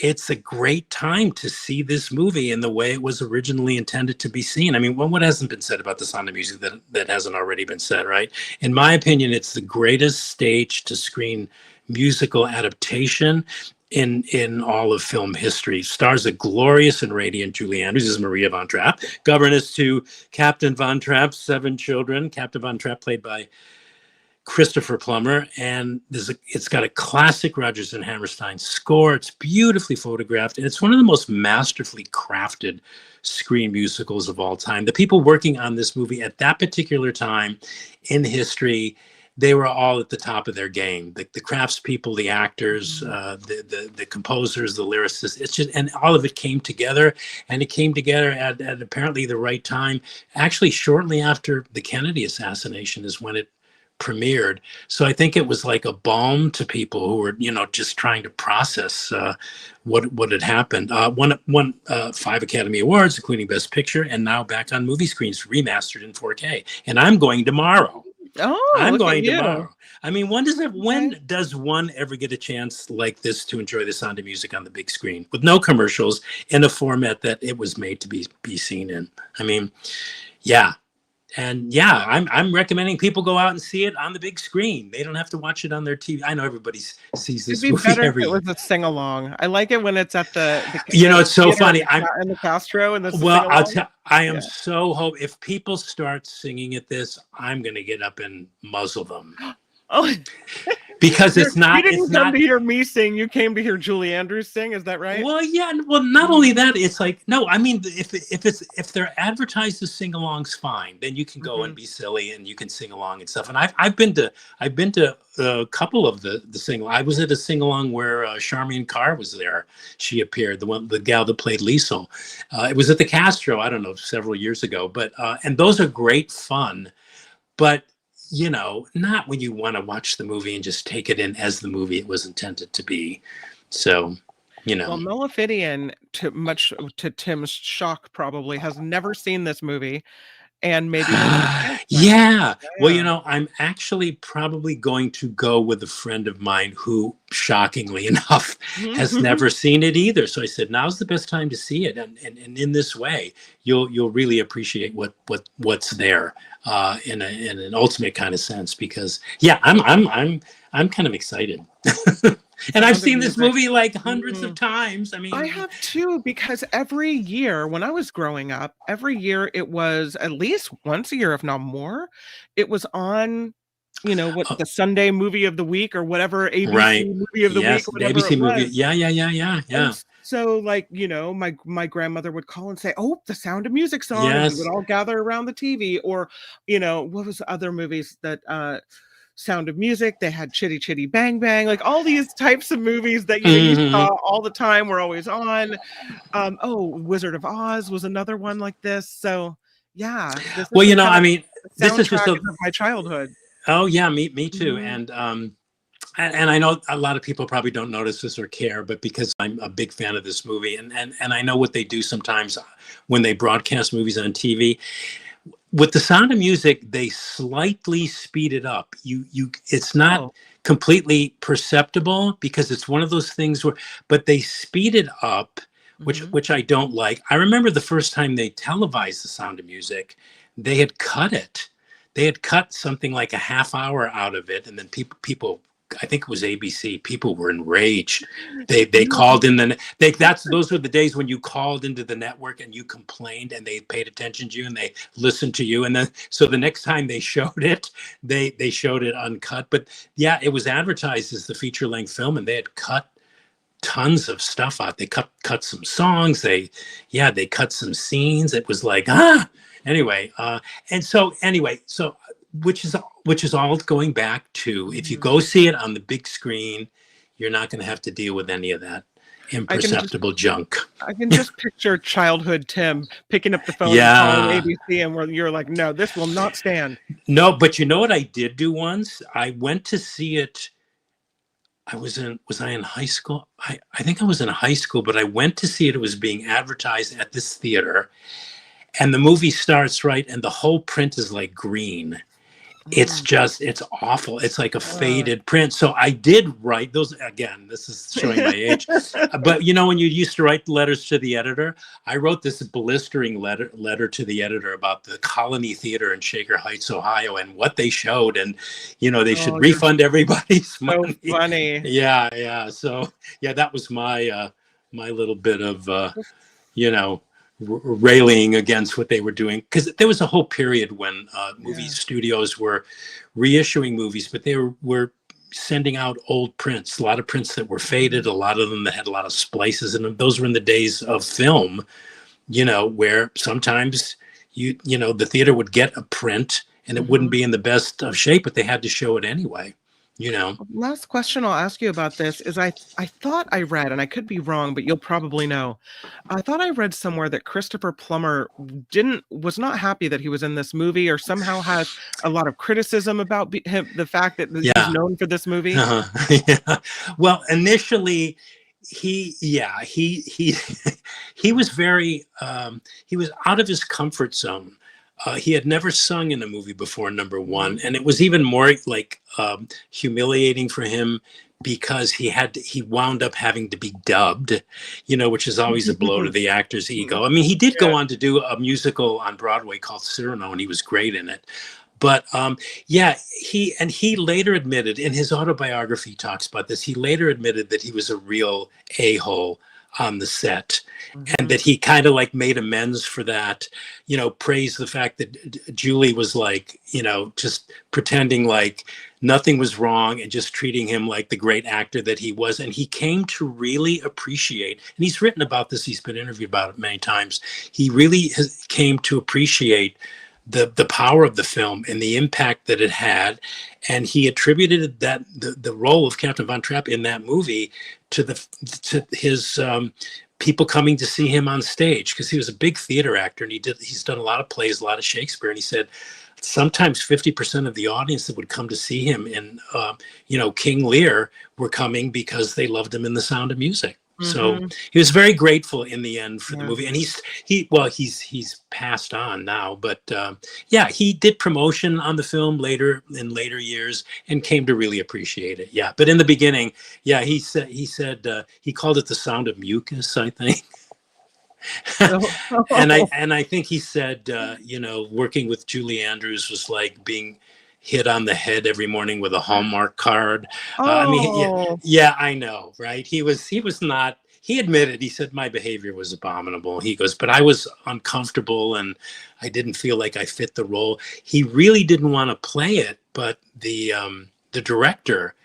Speaker 3: it's a great time to see this movie in the way it was originally intended to be seen. I mean, what hasn't been said about The Sound of Music that hasn't already been said, right? In my opinion, it's the greatest stage to screen musical adaptation in all of film history. Stars a glorious and radiant Julie Andrews as Maria Von Trapp, governess to Captain Von Trapp's 7 children. Captain Von Trapp played by Christopher Plummer, and it's got a classic Rodgers and Hammerstein score. It's beautifully photographed, and it's one of the most masterfully crafted screen musicals of all time. The people working on this movie at that particular time in history, they were all at the top of their game. The craftspeople, the actors,
Speaker 2: Mhm.
Speaker 3: the composers, the lyricists. It's just, and all of it came together, and it came together at apparently the right time. Actually, shortly after the Kennedy assassination is when it premiered. So I think it was like a balm to people who were, just trying to process what had happened. Won 5 Academy Awards, including Best Picture, and now back on movie screens, remastered in 4K. And I'm going tomorrow.
Speaker 2: Oh,
Speaker 3: I'm
Speaker 2: look at
Speaker 3: going
Speaker 2: you.
Speaker 3: tomorrow. I mean, when
Speaker 2: Okay.
Speaker 3: does one ever get a chance like this to enjoy The Sound of Music on the big screen with no commercials in a format that it was made to be seen in? I mean, yeah. And yeah, I'm recommending people go out and see it on the big screen. They don't have to watch it on their TV. I know everybody sees
Speaker 2: It'd
Speaker 3: this
Speaker 2: be
Speaker 3: movie
Speaker 2: better if
Speaker 3: every
Speaker 2: it
Speaker 3: year.
Speaker 2: was a sing-along. I like it when it's at the
Speaker 3: It's so
Speaker 2: theater
Speaker 3: funny.
Speaker 2: in the Castro and there's a
Speaker 3: Well,
Speaker 2: sing-along.
Speaker 3: I am
Speaker 2: Yeah.
Speaker 3: so hope if people start singing at this, I'm going to get up and muzzle them
Speaker 2: Oh,
Speaker 3: because
Speaker 2: you didn't
Speaker 3: it's
Speaker 2: come
Speaker 3: not.
Speaker 2: to hear me sing. You came to hear Julie Andrews sing. Is that right?
Speaker 3: Well, yeah. Well, not only that, it's like no. I mean, if they're advertised as sing-alongs, fine. Then you can go and
Speaker 2: Mhm.
Speaker 3: be silly and you can sing along and stuff. And I've been to a couple of the sing. I was at a sing-along where Charmian Carr was there. She appeared, the gal that played Liesel. It was at the Castro. I don't know, several years ago. But and those are great fun. But not when you want to watch the movie and just take it in as the movie it was intended to be. So,
Speaker 2: Well, Malefidian, much to Tim's shock, probably has never seen this movie, and maybe will get a chance now.
Speaker 3: yeah. Well,
Speaker 2: Yeah.
Speaker 3: I'm actually probably going to go with a friend of mine who, shockingly enough, has
Speaker 2: Mhm.
Speaker 3: never seen it either. So I said, now's the best time to see it, and in this way, you'll really appreciate what's there in an ultimate kind of sense. Because yeah, I'm kind of excited. And I've
Speaker 2: Sound of
Speaker 3: seen this
Speaker 2: Music.
Speaker 3: movie like hundreds of
Speaker 2: Mhm.
Speaker 3: times. I
Speaker 2: I
Speaker 3: mean,
Speaker 2: have too, because every year when I was growing up, every year it was at least once a year, if not more, it was on, what
Speaker 3: uh,
Speaker 2: the Sunday movie of the week or whatever ABC
Speaker 3: right.
Speaker 2: movie of the week,
Speaker 3: Yes,
Speaker 2: or
Speaker 3: the
Speaker 2: whatever it
Speaker 3: ABC movie.
Speaker 2: was.
Speaker 3: Yeah, yeah, yeah, yeah,
Speaker 2: And
Speaker 3: yeah.
Speaker 2: so, like, my grandmother would call and say, "Oh, the Sound of Music's on," and we would
Speaker 3: Yes.
Speaker 2: all gather around the TV. Or, what was the other movies that Sound of Music, they had Chitty Chitty Bang Bang, like all these types of movies that you saw
Speaker 3: Mhm.
Speaker 2: all the time were always on. Wizard of Oz was another one like this. So yeah, this is
Speaker 3: Well, I
Speaker 2: the
Speaker 3: mean, this is just
Speaker 2: soundtrack
Speaker 3: a.
Speaker 2: of my childhood.
Speaker 3: Oh yeah, me too.
Speaker 2: Mhm.
Speaker 3: And I know a lot of people probably don't notice this or care, but because I'm a big fan of this movie, and I know what they do sometimes when they broadcast movies on TV. With The Sound of Music, they slightly speed it up. It's not
Speaker 2: Oh.
Speaker 3: completely perceptible because it's one of those things where, but they speed it up, which
Speaker 2: Mhm.
Speaker 3: which I don't like. I remember the first time they televised The Sound of Music, they had cut it. They had cut something like a half hour out of it, and then people, I think it was ABC. People were enraged. They
Speaker 2: You
Speaker 3: called in those were the days when you called into the network and you complained, and they paid attention to you and they listened to you. And then so the next time they showed it, they showed it uncut. But yeah, it was advertised as the feature length film, and they had cut tons of stuff out. They cut some songs. They cut some scenes. It was like anyway. So which is all going back to, if you
Speaker 2: Mhm.
Speaker 3: go see it on the big screen, you're not going to have to deal with any of that
Speaker 2: I can just
Speaker 3: imperceptible junk.
Speaker 2: I can just picture childhood Tim picking up the phone and calling
Speaker 3: Yeah.
Speaker 2: ABC, and where you're like, "No, this will not stand."
Speaker 3: No, but you know what I did do once? I went to see it. Was I in high school? I think I was in high school, but I went to see it. It was being advertised at this theater, and the movie starts right, and the whole print is like green.
Speaker 2: Mm.
Speaker 3: It's awful. It's like a
Speaker 2: Uh.
Speaker 3: faded print. So I did write those. Again, this is showing my age, but when you used to write letters to the editor, I wrote this blistering letter to the editor about the Colony Theater in Shaker Heights, Ohio, and what they showed, and they should
Speaker 2: Oh, you're
Speaker 3: refund everybody's
Speaker 2: so
Speaker 3: money.
Speaker 2: funny.
Speaker 3: Yeah. So yeah, that was my little bit of you know railing against what they were doing, because there was a whole period when movie
Speaker 2: Yeah.
Speaker 3: studios were reissuing movies, but they were sending out old prints, a lot of prints that were faded,
Speaker 2: Mhm.
Speaker 3: a lot of them that had a lot of splices in them. Those were in the days of film, where sometimes the theater would get a print and it wouldn't be in the best of shape, but they had to show it anyway, you know.
Speaker 2: Last question I'll ask you about this is I thought I read, and I could be wrong, but you'll probably know. I thought I read somewhere that Christopher Plummer was not happy that he was in this movie, or somehow has a lot of criticism about him, the fact that he's
Speaker 3: Yeah.
Speaker 2: known for this movie.
Speaker 3: Yeah. Well, initially, he he was very he was out of his comfort zone. He had never sung in a movie before, number one, and it was even more like humiliating for him because he wound up having to be dubbed, you know, which is always a blow to the actor's ego. I mean, he did go on to do a musical on Broadway called Cyrano, and he was great in it. But yeah, he later admitted in his autobiography, he talks about this. He later admitted that he was a real a-hole on the set, and that he kind of like made amends for that, you know, praised the fact that Julie was like, you know, just pretending like nothing was wrong and just treating him like the great actor that he was. And he came to really appreciate, and he's written about this, he's been interviewed about it many times. He really came to appreciate the power of the film and the impact that it had, and he attributed that the role of Captain Von Trapp in that movie to his people coming to see him on stage, because he was a big theater actor, and he's done a lot of plays, a lot of Shakespeare, and he said sometimes 50% of the audience that would come to see him in you know, King Lear were coming because they loved him in The Sound of Music. So he was very grateful in the end for the movie, and he's passed on now, but yeah, he did promotion on the film in later years and came to really appreciate it. Yeah, but in the beginning, yeah, he said he called it The Sound of Mucus, I think. and I think he said you know, working with Julie Andrews was like being hit on the head every morning with a Hallmark card. I mean, yeah, I know, right? He was not. He admitted, he said, my behavior was abominable. He goes, but I was uncomfortable and I didn't feel like I fit the role. He really didn't want to play it, but the director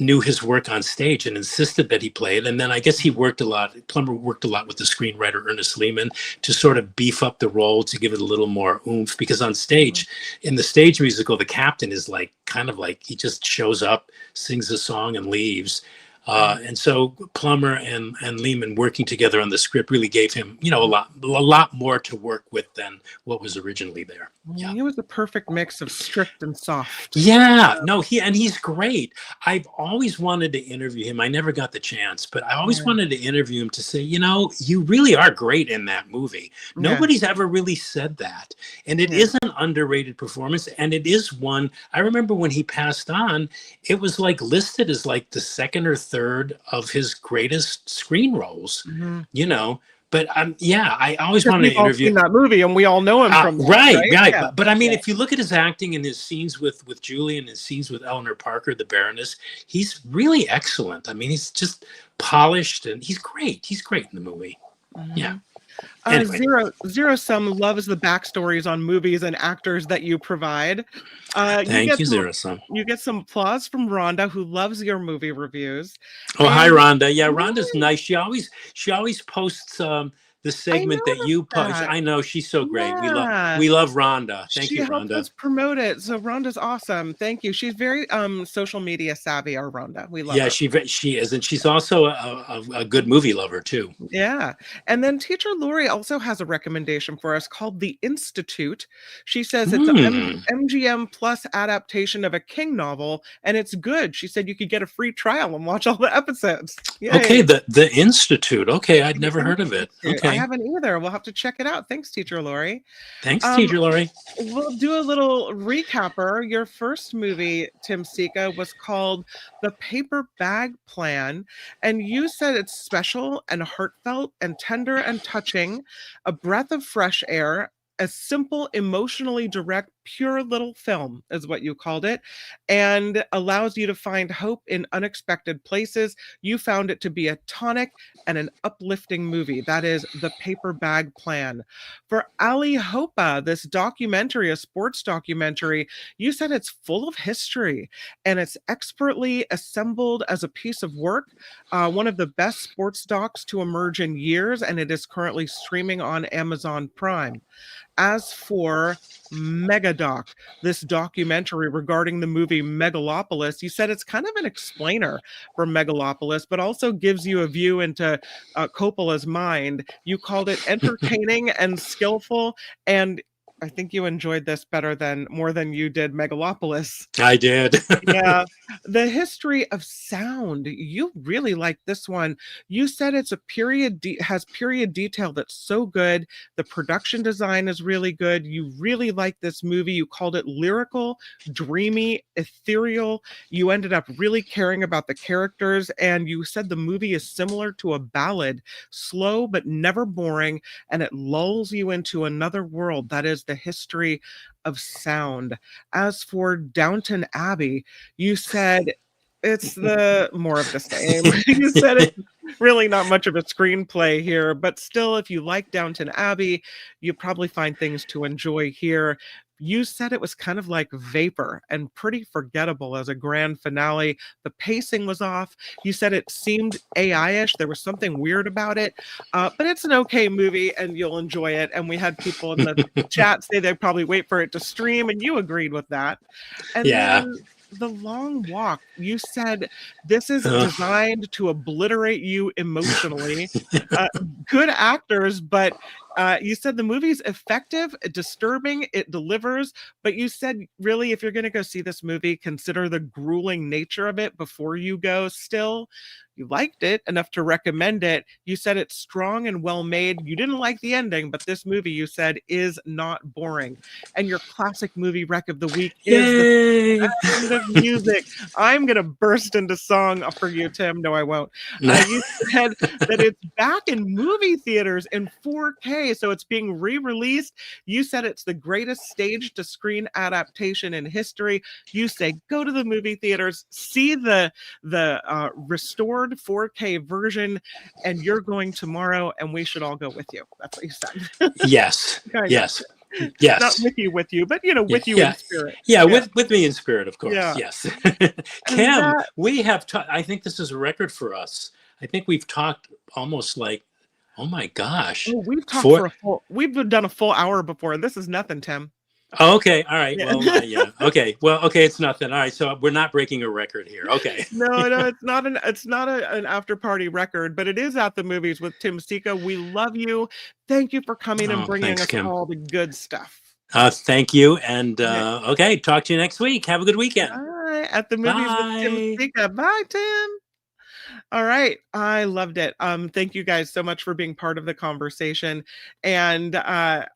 Speaker 3: knew his work on stage and insisted that he play it. And then I guess Plummer worked a lot with the screenwriter Ernest Lehman to sort of beef up the role, to give it a little more oomph, because on stage, in the stage musical, the captain is like, kind of like, he just shows up, sings a song and leaves. And so Plummer and Lehman working together on the script really gave him, you know, a lot more to work with than what was originally there.
Speaker 2: Yeah, he was the perfect mix of strict and soft.
Speaker 3: Yeah, no, he's great. I've always wanted to interview him. I never got the chance, but I always wanted to interview him to say, you know, you really are great in that movie. Nobody's ever really said that. And it is an underrated performance. And it is one, I remember when he passed on, it was like listed as like the second or third of his greatest screen roles, you know. But yeah, I always wanted to interview
Speaker 2: that movie, and we all know him from that,
Speaker 3: right.
Speaker 2: Yeah.
Speaker 3: But I mean, if you look at his acting and his scenes with Julie and his scenes with Eleanor Parker, the Baroness, he's really excellent. I mean, he's just polished and he's great. He's great in the movie. Yeah. Anyway.
Speaker 2: Zero Sum loves the backstories on movies and actors that you provide.
Speaker 3: Thank you, Zero Sum.
Speaker 2: You get some applause from Rhonda, who loves your movie reviews.
Speaker 3: Hi, Rhonda. Yeah, Rhonda's nice. She always posts the segment that you post. I know, she's so great. We love Rhonda. Thank you, Rhonda. She helped us
Speaker 2: promote it. So Rhonda's awesome. Thank you. She's very social media savvy, our Rhonda. We love her.
Speaker 3: She is, and she's also a good movie lover too.
Speaker 2: Yeah. And then Teacher Lori also has a recommendation for us called The Institute. She says it's an MGM Plus adaptation of a King novel, and it's good. She said you could get a free trial and watch all the episodes. Yay.
Speaker 3: Okay, the Institute. Okay, I'd never heard of it. Okay.
Speaker 2: I haven't either. We'll have to check it out. Thanks, Teacher Lori.
Speaker 3: Thanks, Teacher Lori.
Speaker 2: We'll do a little recapper. Your first movie, Tim Sika, was called The Paper Bag Plan, and you said it's special and heartfelt and tender and touching, a breath of fresh air, a simple, emotionally direct, pure little film is what you called it, and allows you to find hope in unexpected places. You found it to be a tonic and an uplifting movie. That is The Paper Bag Plan. For Ali Hopa, this documentary, a sports documentary, you said it's full of history and it's expertly assembled as a piece of work. One of the best sports docs to emerge in years, and it is currently streaming on Amazon Prime. As for Megadoc, this documentary regarding the movie Megalopolis, you said it's kind of an explainer for Megalopolis, but also gives you a view into Coppola's mind. You called it entertaining and skillful, and I think you enjoyed this more than you did Megalopolis.
Speaker 3: I did.
Speaker 2: Yeah, the history of sound. You really like this one. You said it's has period detail that's so good. The production design is really good. You really like this movie. You called it lyrical, dreamy, ethereal. You ended up really caring about the characters, and you said the movie is similar to a ballad, slow but never boring, and it lulls you into another world. That is the history of sound. As for Downton Abbey, you said it's the more of the same. You said it's really not much of a screenplay here, but still, if you like Downton Abbey, you probably find things to enjoy here. You said it was kind of like Vapor and pretty forgettable as a grand finale. The pacing was off. You said it seemed AI-ish. There was something weird about it, but it's an okay movie and you'll enjoy it. And we had people in the chat say they'd probably wait for it to stream, and you agreed with that. And
Speaker 3: Yeah.
Speaker 2: then The Long Walk, you said this is
Speaker 3: Ugh.
Speaker 2: designed to obliterate you emotionally. Good actors, but you said the movie's effective, disturbing, it delivers, but you said really if you're going to go see this movie, consider the grueling nature of it before you go. Still, you liked it enough to recommend it. You said it's strong and well made. You didn't like the ending, but this movie, you said, is not boring. And your classic movie rec of the week is The
Speaker 3: Yay.
Speaker 2: Sound of Music. I'm going to burst into song for you, Tim. No, I won't. You said that it's back in movie theaters in 4K, so it's being re-released. You said it's the greatest stage to screen adaptation in history. You say go to the movie theaters, see the restored 4K version, and you're going tomorrow, and we should all go with you. That's what you said.
Speaker 3: Yes.
Speaker 2: Kind
Speaker 3: Yes.
Speaker 2: of.
Speaker 3: Yes.
Speaker 2: Not with you, but with you
Speaker 3: Yeah.
Speaker 2: in spirit.
Speaker 3: Yeah, with me in spirit, of course.
Speaker 2: Yeah.
Speaker 3: Yes.
Speaker 2: And
Speaker 3: Kim, we have I think this is a record for us. I think we've talked almost like, oh my gosh.
Speaker 2: Oh, we've done a full hour before. This is nothing, Tim.
Speaker 3: Oh, okay. All right.
Speaker 2: Yeah.
Speaker 3: Well, yeah. Okay. Well, okay. It's nothing. All right. So we're not breaking a record here. Okay.
Speaker 2: No, it's not an after party record, but it is at the movies with Tim Sika. We love you. Thank you for coming and bringing
Speaker 3: thanks,
Speaker 2: us
Speaker 3: Kim.
Speaker 2: all the good stuff.
Speaker 3: Thank you. And okay. Talk to you next week. Have a good weekend.
Speaker 2: Bye. At the movies with Tim Sika. Bye, Tim. All right. I loved it. Thank you guys so much for being part of the conversation and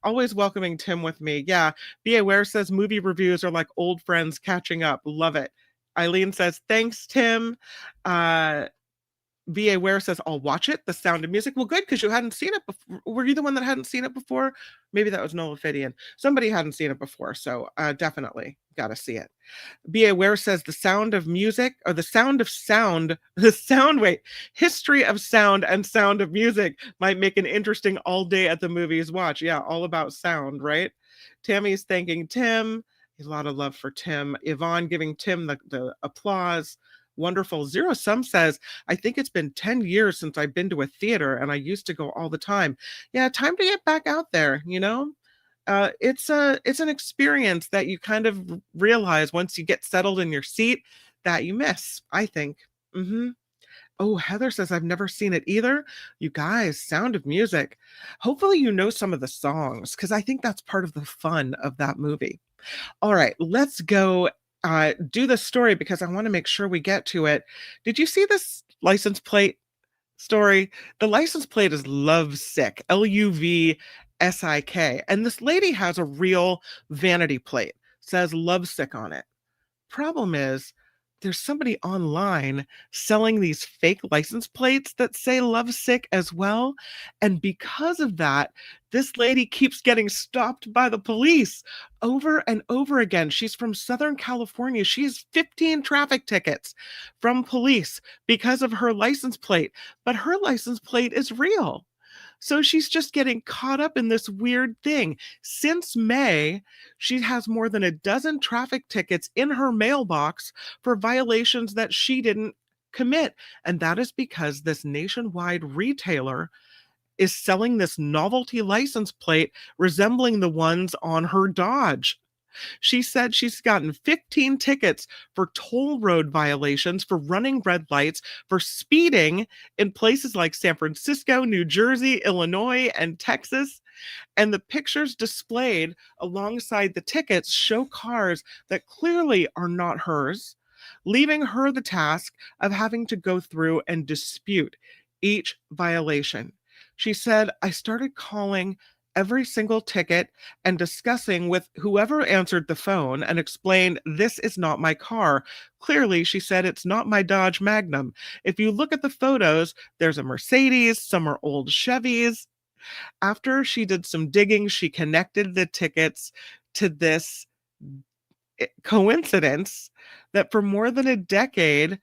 Speaker 2: always welcoming Tim with me. Yeah. Be Aware says movie reviews are like old friends catching up. Love it. Eileen says, thanks, Tim. Be Aware says, I'll watch it. The Sound of Music. Well, good, because you hadn't seen it before. Were you the one that hadn't seen it before? Maybe that was Nola Fidian. Somebody hadn't seen it before, so definitely got to see it. Be Aware says The Sound of Music, or The Sound of Sound, History of Sound and Sound of Music might make an interesting all day at the movies watch. Yeah, all about sound, right? Tammy's thanking Tim. A lot of love for Tim. Yvonne giving Tim the applause. Wonderful. Zero Sum says, I think it's been 10 years since I've been to a theater and I used to go all the time. Yeah, time to get back out there, it's an experience that you kind of realize once you get settled in your seat that you miss, I think. Oh, Heather says, I've never seen it either. You guys, Sound of Music. Hopefully you know some of the songs, because I think that's part of the fun of that movie. All right, let's go do the story because I want to make sure we get to it. Did you see this license plate story? The license plate is Lovesick, Luvsik. And this lady has a real vanity plate, says Lovesick on it. Problem is, there's somebody online selling these fake license plates that say Lovesick as well. And because of that, this lady keeps getting stopped by the police over and over again. She's from Southern California. She has 15 traffic tickets from police because of her license plate, but her license plate is real. So she's just getting caught up in this weird thing. Since May, she has more than a dozen traffic tickets in her mailbox for violations that she didn't commit. And that is because this nationwide retailer is selling this novelty license plate resembling the ones on her Dodge. She said she's gotten 15 tickets for toll road violations, for running red lights, for speeding in places like San Francisco, New Jersey, Illinois, and Texas. And the pictures displayed alongside the tickets show cars that clearly are not hers, leaving her the task of having to go through and dispute each violation. She said, I started calling every single ticket and discussing with whoever answered the phone and explained, this is not my car. Clearly, she said, it's not my Dodge Magnum. If you look at the photos, there's a Mercedes, some are old Chevys. After she did some digging, she connected the tickets to this coincidence that for more than a decade,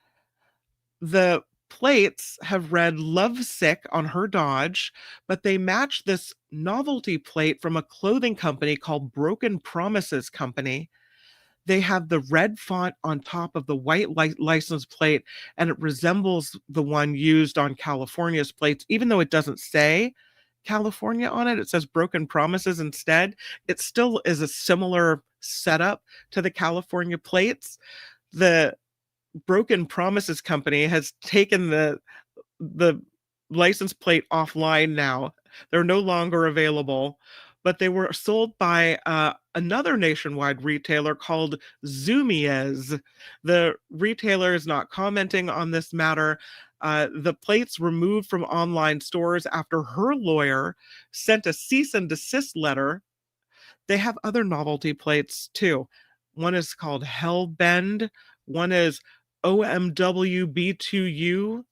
Speaker 2: the plates have read Lovesick on her Dodge, but they match this novelty plate from a clothing company called Broken Promises Company. They have the red font on top of the white license plate, and it resembles the one used on California's plates, even though it doesn't say California on it. It says Broken Promises instead. It still is a similar setup to the California plates. The Broken Promises Company has taken the license plate offline now. They're no longer available, but they were sold by another nationwide retailer called Zumiez. The retailer is not commenting on this matter. The plates removed from online stores after her lawyer sent a cease and desist letter. They have other novelty plates too. One is called Hellbend. One is OMWB2U.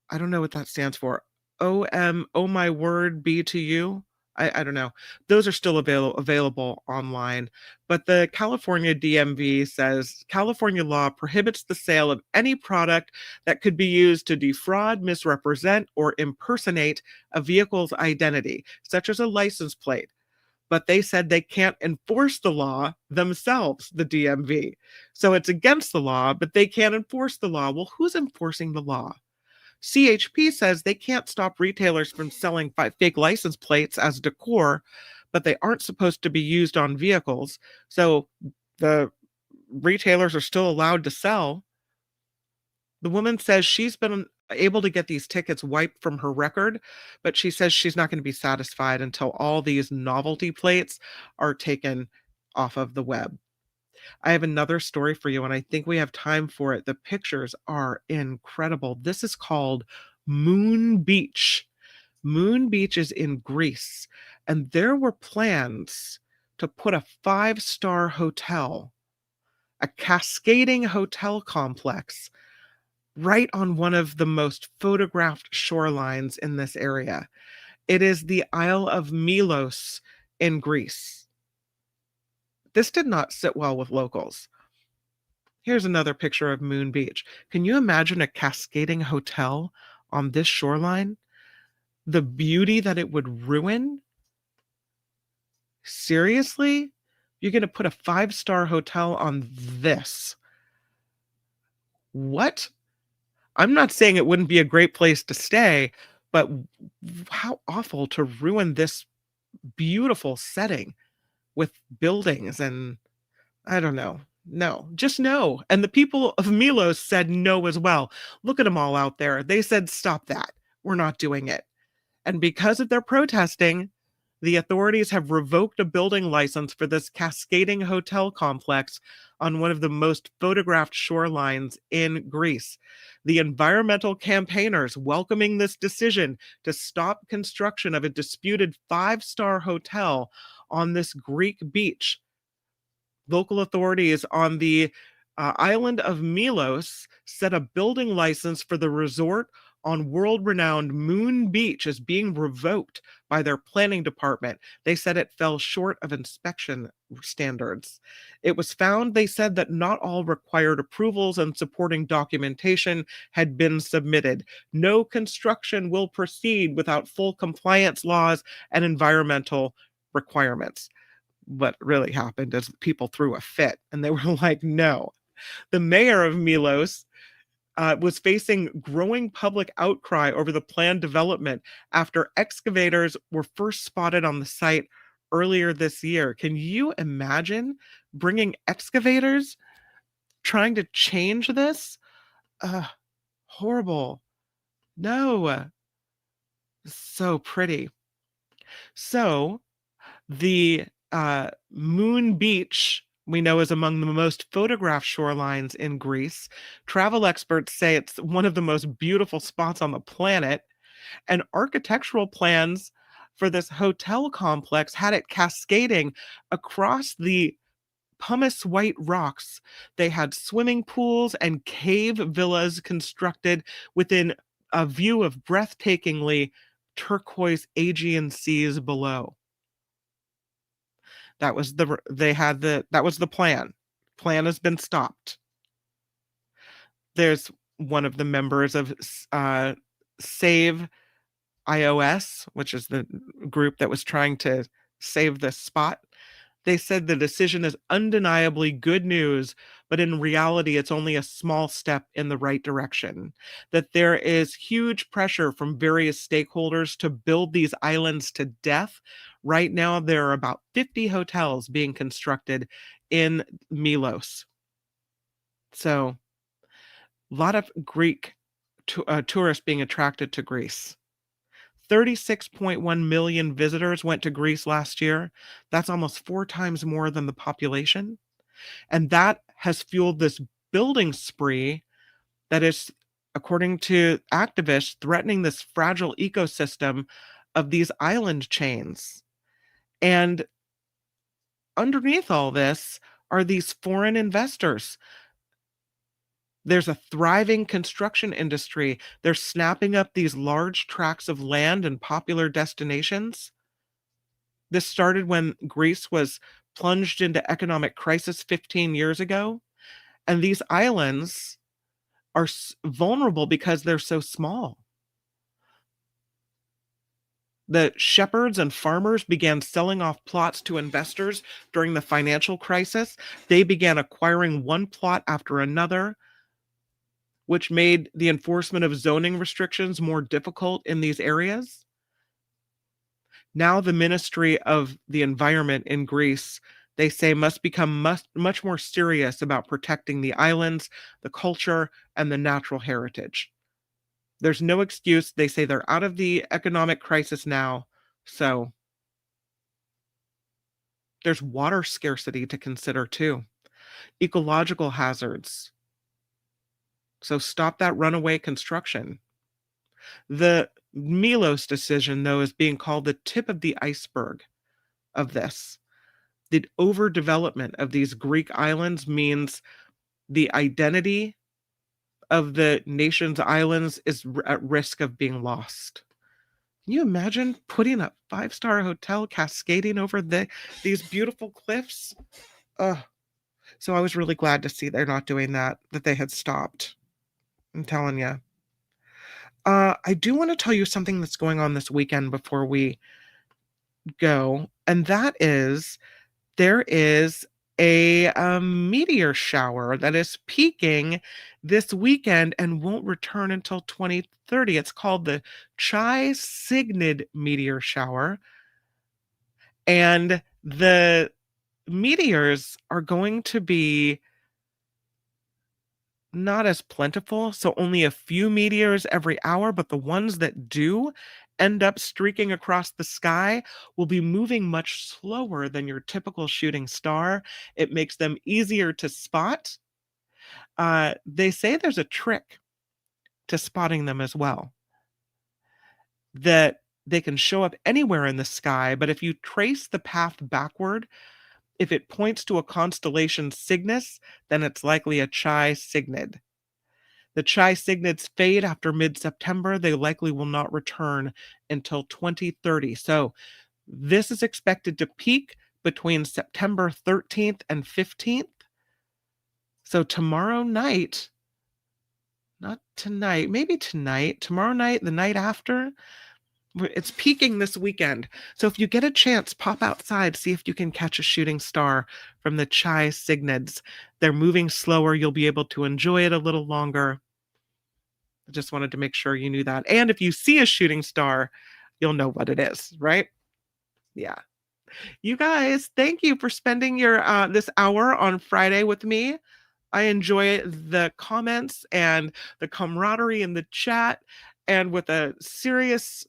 Speaker 2: I don't know what that stands for. Oh my word, B2U. I don't know. Those are still available online. But the California DMV says California law prohibits the sale of any product that could be used to defraud, misrepresent, or impersonate a vehicle's identity, such as a license plate. But they said they can't enforce the law themselves, the DMV. So it's against the law, but they can't enforce the law. Well, who's enforcing the law? CHP says they can't stop retailers from selling fake license plates as decor, but they aren't supposed to be used on vehicles. So the retailers are still allowed to sell. The woman says she's been able to get these tickets wiped from her record, but she says she's not going to be satisfied until all these novelty plates are taken off of the web. I have another story for you, and I think we have time for it. The pictures are incredible. This is called Moon Beach. Moon Beach is in Greece, and there were plans to put a 5-star hotel, a cascading hotel complex, right on one of the most photographed shorelines in this area. It is the Isle of Milos in Greece. This did not sit well with locals. Here's another picture of Moon Beach. Can you imagine a cascading hotel on this shoreline? The beauty that it would ruin? Seriously? You're going to put a 5-star hotel on this? What? I'm not saying it wouldn't be a great place to stay, but how awful to ruin this beautiful setting with buildings and I don't know. No, just no. And the people of Milos said no as well. Look at them all out there. They said, stop that. We're not doing it. And because of their protesting, the authorities have revoked a building license for this cascading hotel complex on one of the most photographed shorelines in Greece. The environmental campaigners welcoming this decision to stop construction of a disputed 5-star hotel on this Greek beach. Local authorities on the island of Milos set a building license for the resort on world-renowned Moon Beach is being revoked by their planning department. They said it fell short of inspection standards. It was found, they said, that not all required approvals and supporting documentation had been submitted. No construction will proceed without full compliance laws and environmental requirements. What really happened is people threw a fit and they were like, no. The mayor of Milos was facing growing public outcry over the planned development after excavators were first spotted on the site earlier this year. Can you imagine bringing excavators trying to change this? Horrible. No. So pretty. So the Moon Beach, we know, is among the most photographed shorelines in Greece. Travel experts say it's one of the most beautiful spots on the planet, and architectural plans for this hotel complex had it cascading across the pumice white rocks. They had swimming pools and cave villas constructed within a view of breathtakingly turquoise Aegean seas below. That was the plan. Plan has been stopped. There's one of the members of Save iOS, which is the group that was trying to save this spot. They said the decision is undeniably good news, but in reality, it's only a small step in the right direction. That there is huge pressure from various stakeholders to build these islands to death. Right now, there are about 50 hotels being constructed in Milos. So, a lot of Greek tourists being attracted to Greece. 36.1 million visitors went to Greece last year. That's almost 4 times more than the population. And that has fueled this building spree that is, according to activists, threatening this fragile ecosystem of these island chains. And underneath all this are these foreign investors. There's a thriving construction industry. They're snapping up these large tracts of land in popular destinations. This started when Greece was plunged into economic crisis 15 years ago. And these islands are vulnerable because they're so small. The shepherds and farmers began selling off plots to investors during the financial crisis. They began acquiring one plot after another, which made the enforcement of zoning restrictions more difficult in these areas. Now the Ministry of the Environment in Greece, they say, must become much more serious about protecting the islands, the culture, and the natural heritage. There's no excuse. They say they're out of the economic crisis now, so there's water scarcity to consider too. Ecological hazards. So stop that runaway construction. The Milos decision, though, is being called the tip of the iceberg of this. The overdevelopment of these Greek islands means the identity of the nation's islands is at risk of being lost. Can you imagine putting a 5-star hotel cascading over these beautiful cliffs? So I was really glad to see they're not doing that they had stopped. I'm telling you. I do want to tell you something that's going on this weekend before we go, and that is there is a meteor shower that is peaking this weekend and won't return until 2030. It's called the Chi Cygni meteor shower, and the meteors are going to be not as plentiful, so only a few meteors every hour, but the ones that do end up streaking across the sky will be moving much slower than your typical shooting star. It makes them easier to spot. They say there's a trick to spotting them as well, that they can show up anywhere in the sky, but if you trace the path backward, if it points to a constellation Cygnus, then it's likely a Chi Cygni. The Chi Cygnids fade after mid-September. They likely will not return until 2030. So this is expected to peak between September 13th and 15th. So tomorrow night, not tonight, maybe tonight, tomorrow night, the night after, it's peaking this weekend. So if you get a chance, pop outside, see if you can catch a shooting star from the Chi Cygnids. They're moving slower. You'll be able to enjoy it a little longer. I just wanted to make sure you knew that. And if you see a shooting star, you'll know what it is, right? Yeah. You guys, thank you for spending your this hour on Friday with me. I enjoy the comments and the camaraderie in the chat. And with a serious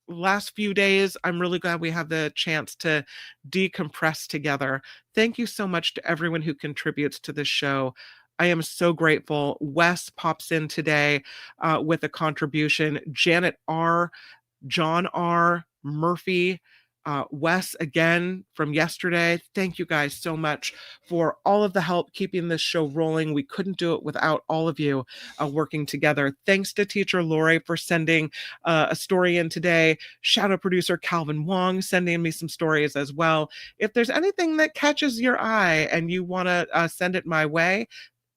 Speaker 2: last few days, I'm really glad we have the chance to decompress together. Thank you so much to everyone who contributes to this show. I am so grateful. Wes pops in today with a contribution. Janet R., John R., Murphy, Wes again from yesterday. Thank you guys so much for all of the help keeping this show rolling. We couldn't do it without all of you working together. Thanks to teacher Lori for sending a story in today. Shadow producer Calvin Wong sending me some stories as well. If there's anything that catches your eye and you want to send it my way,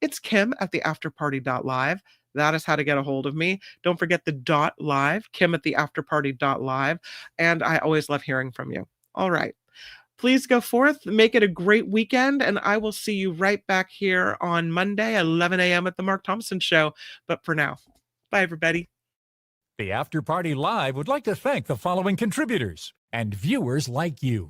Speaker 2: it's Kim at theafterparty.live. That is how to get a hold of me. Don't forget the .live, Kim at theafterparty.live. And I always love hearing from you. All right. Please go forth, make it a great weekend, and I will see you right back here on Monday, 11 a.m. at the Mark Thompson Show. But for now, bye, everybody.
Speaker 1: The After Party Live would like to thank the following contributors and viewers like you.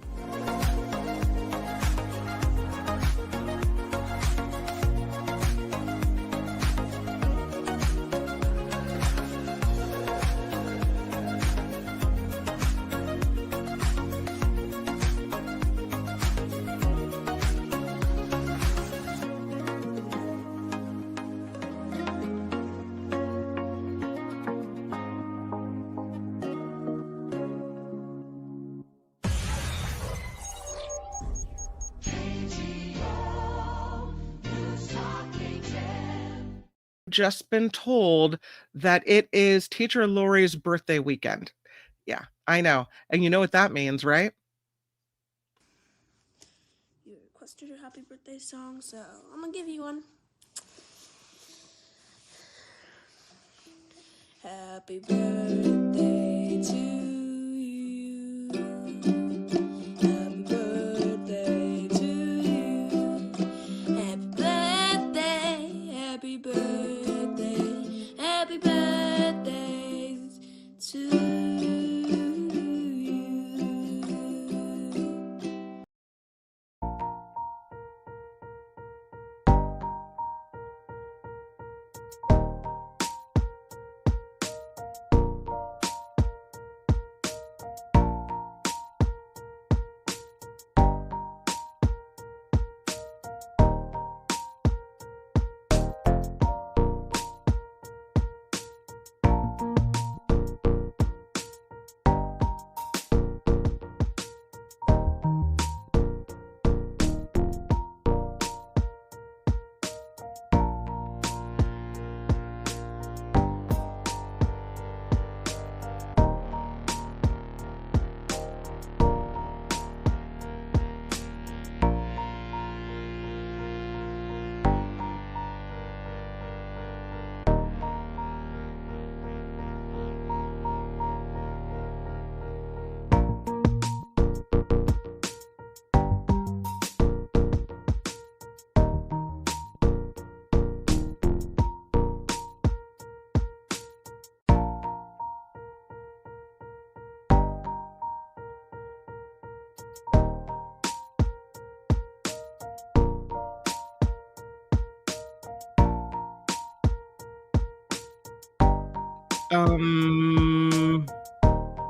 Speaker 2: Just been told that it is teacher Lori's birthday weekend. Yeah, I know. And you know what that means, right?
Speaker 4: You requested a happy birthday song, so I'm gonna give you one. Happy birthday to you. Happy birthday to you. Happy birthday, happy birthday, happy birthday to you.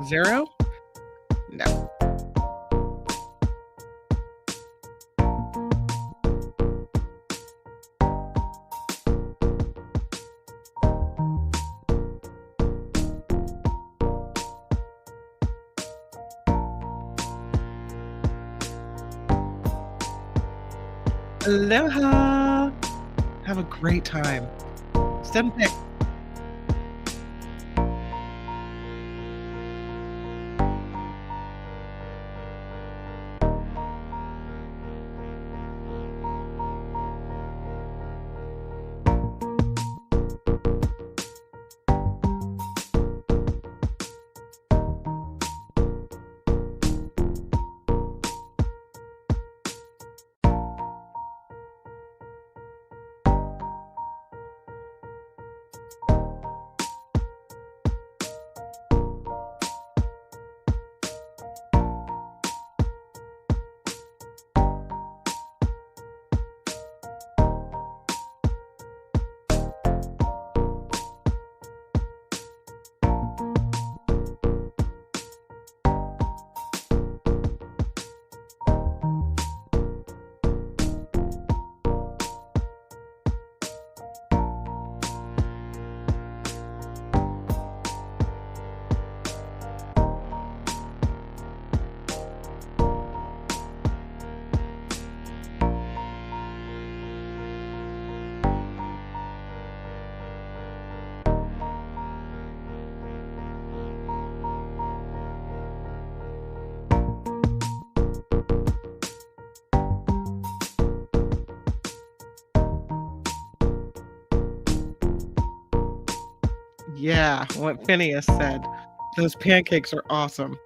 Speaker 2: Zero? No. Aloha. Have a great time. Send pics. Yeah, what Phineas said. Those pancakes are awesome.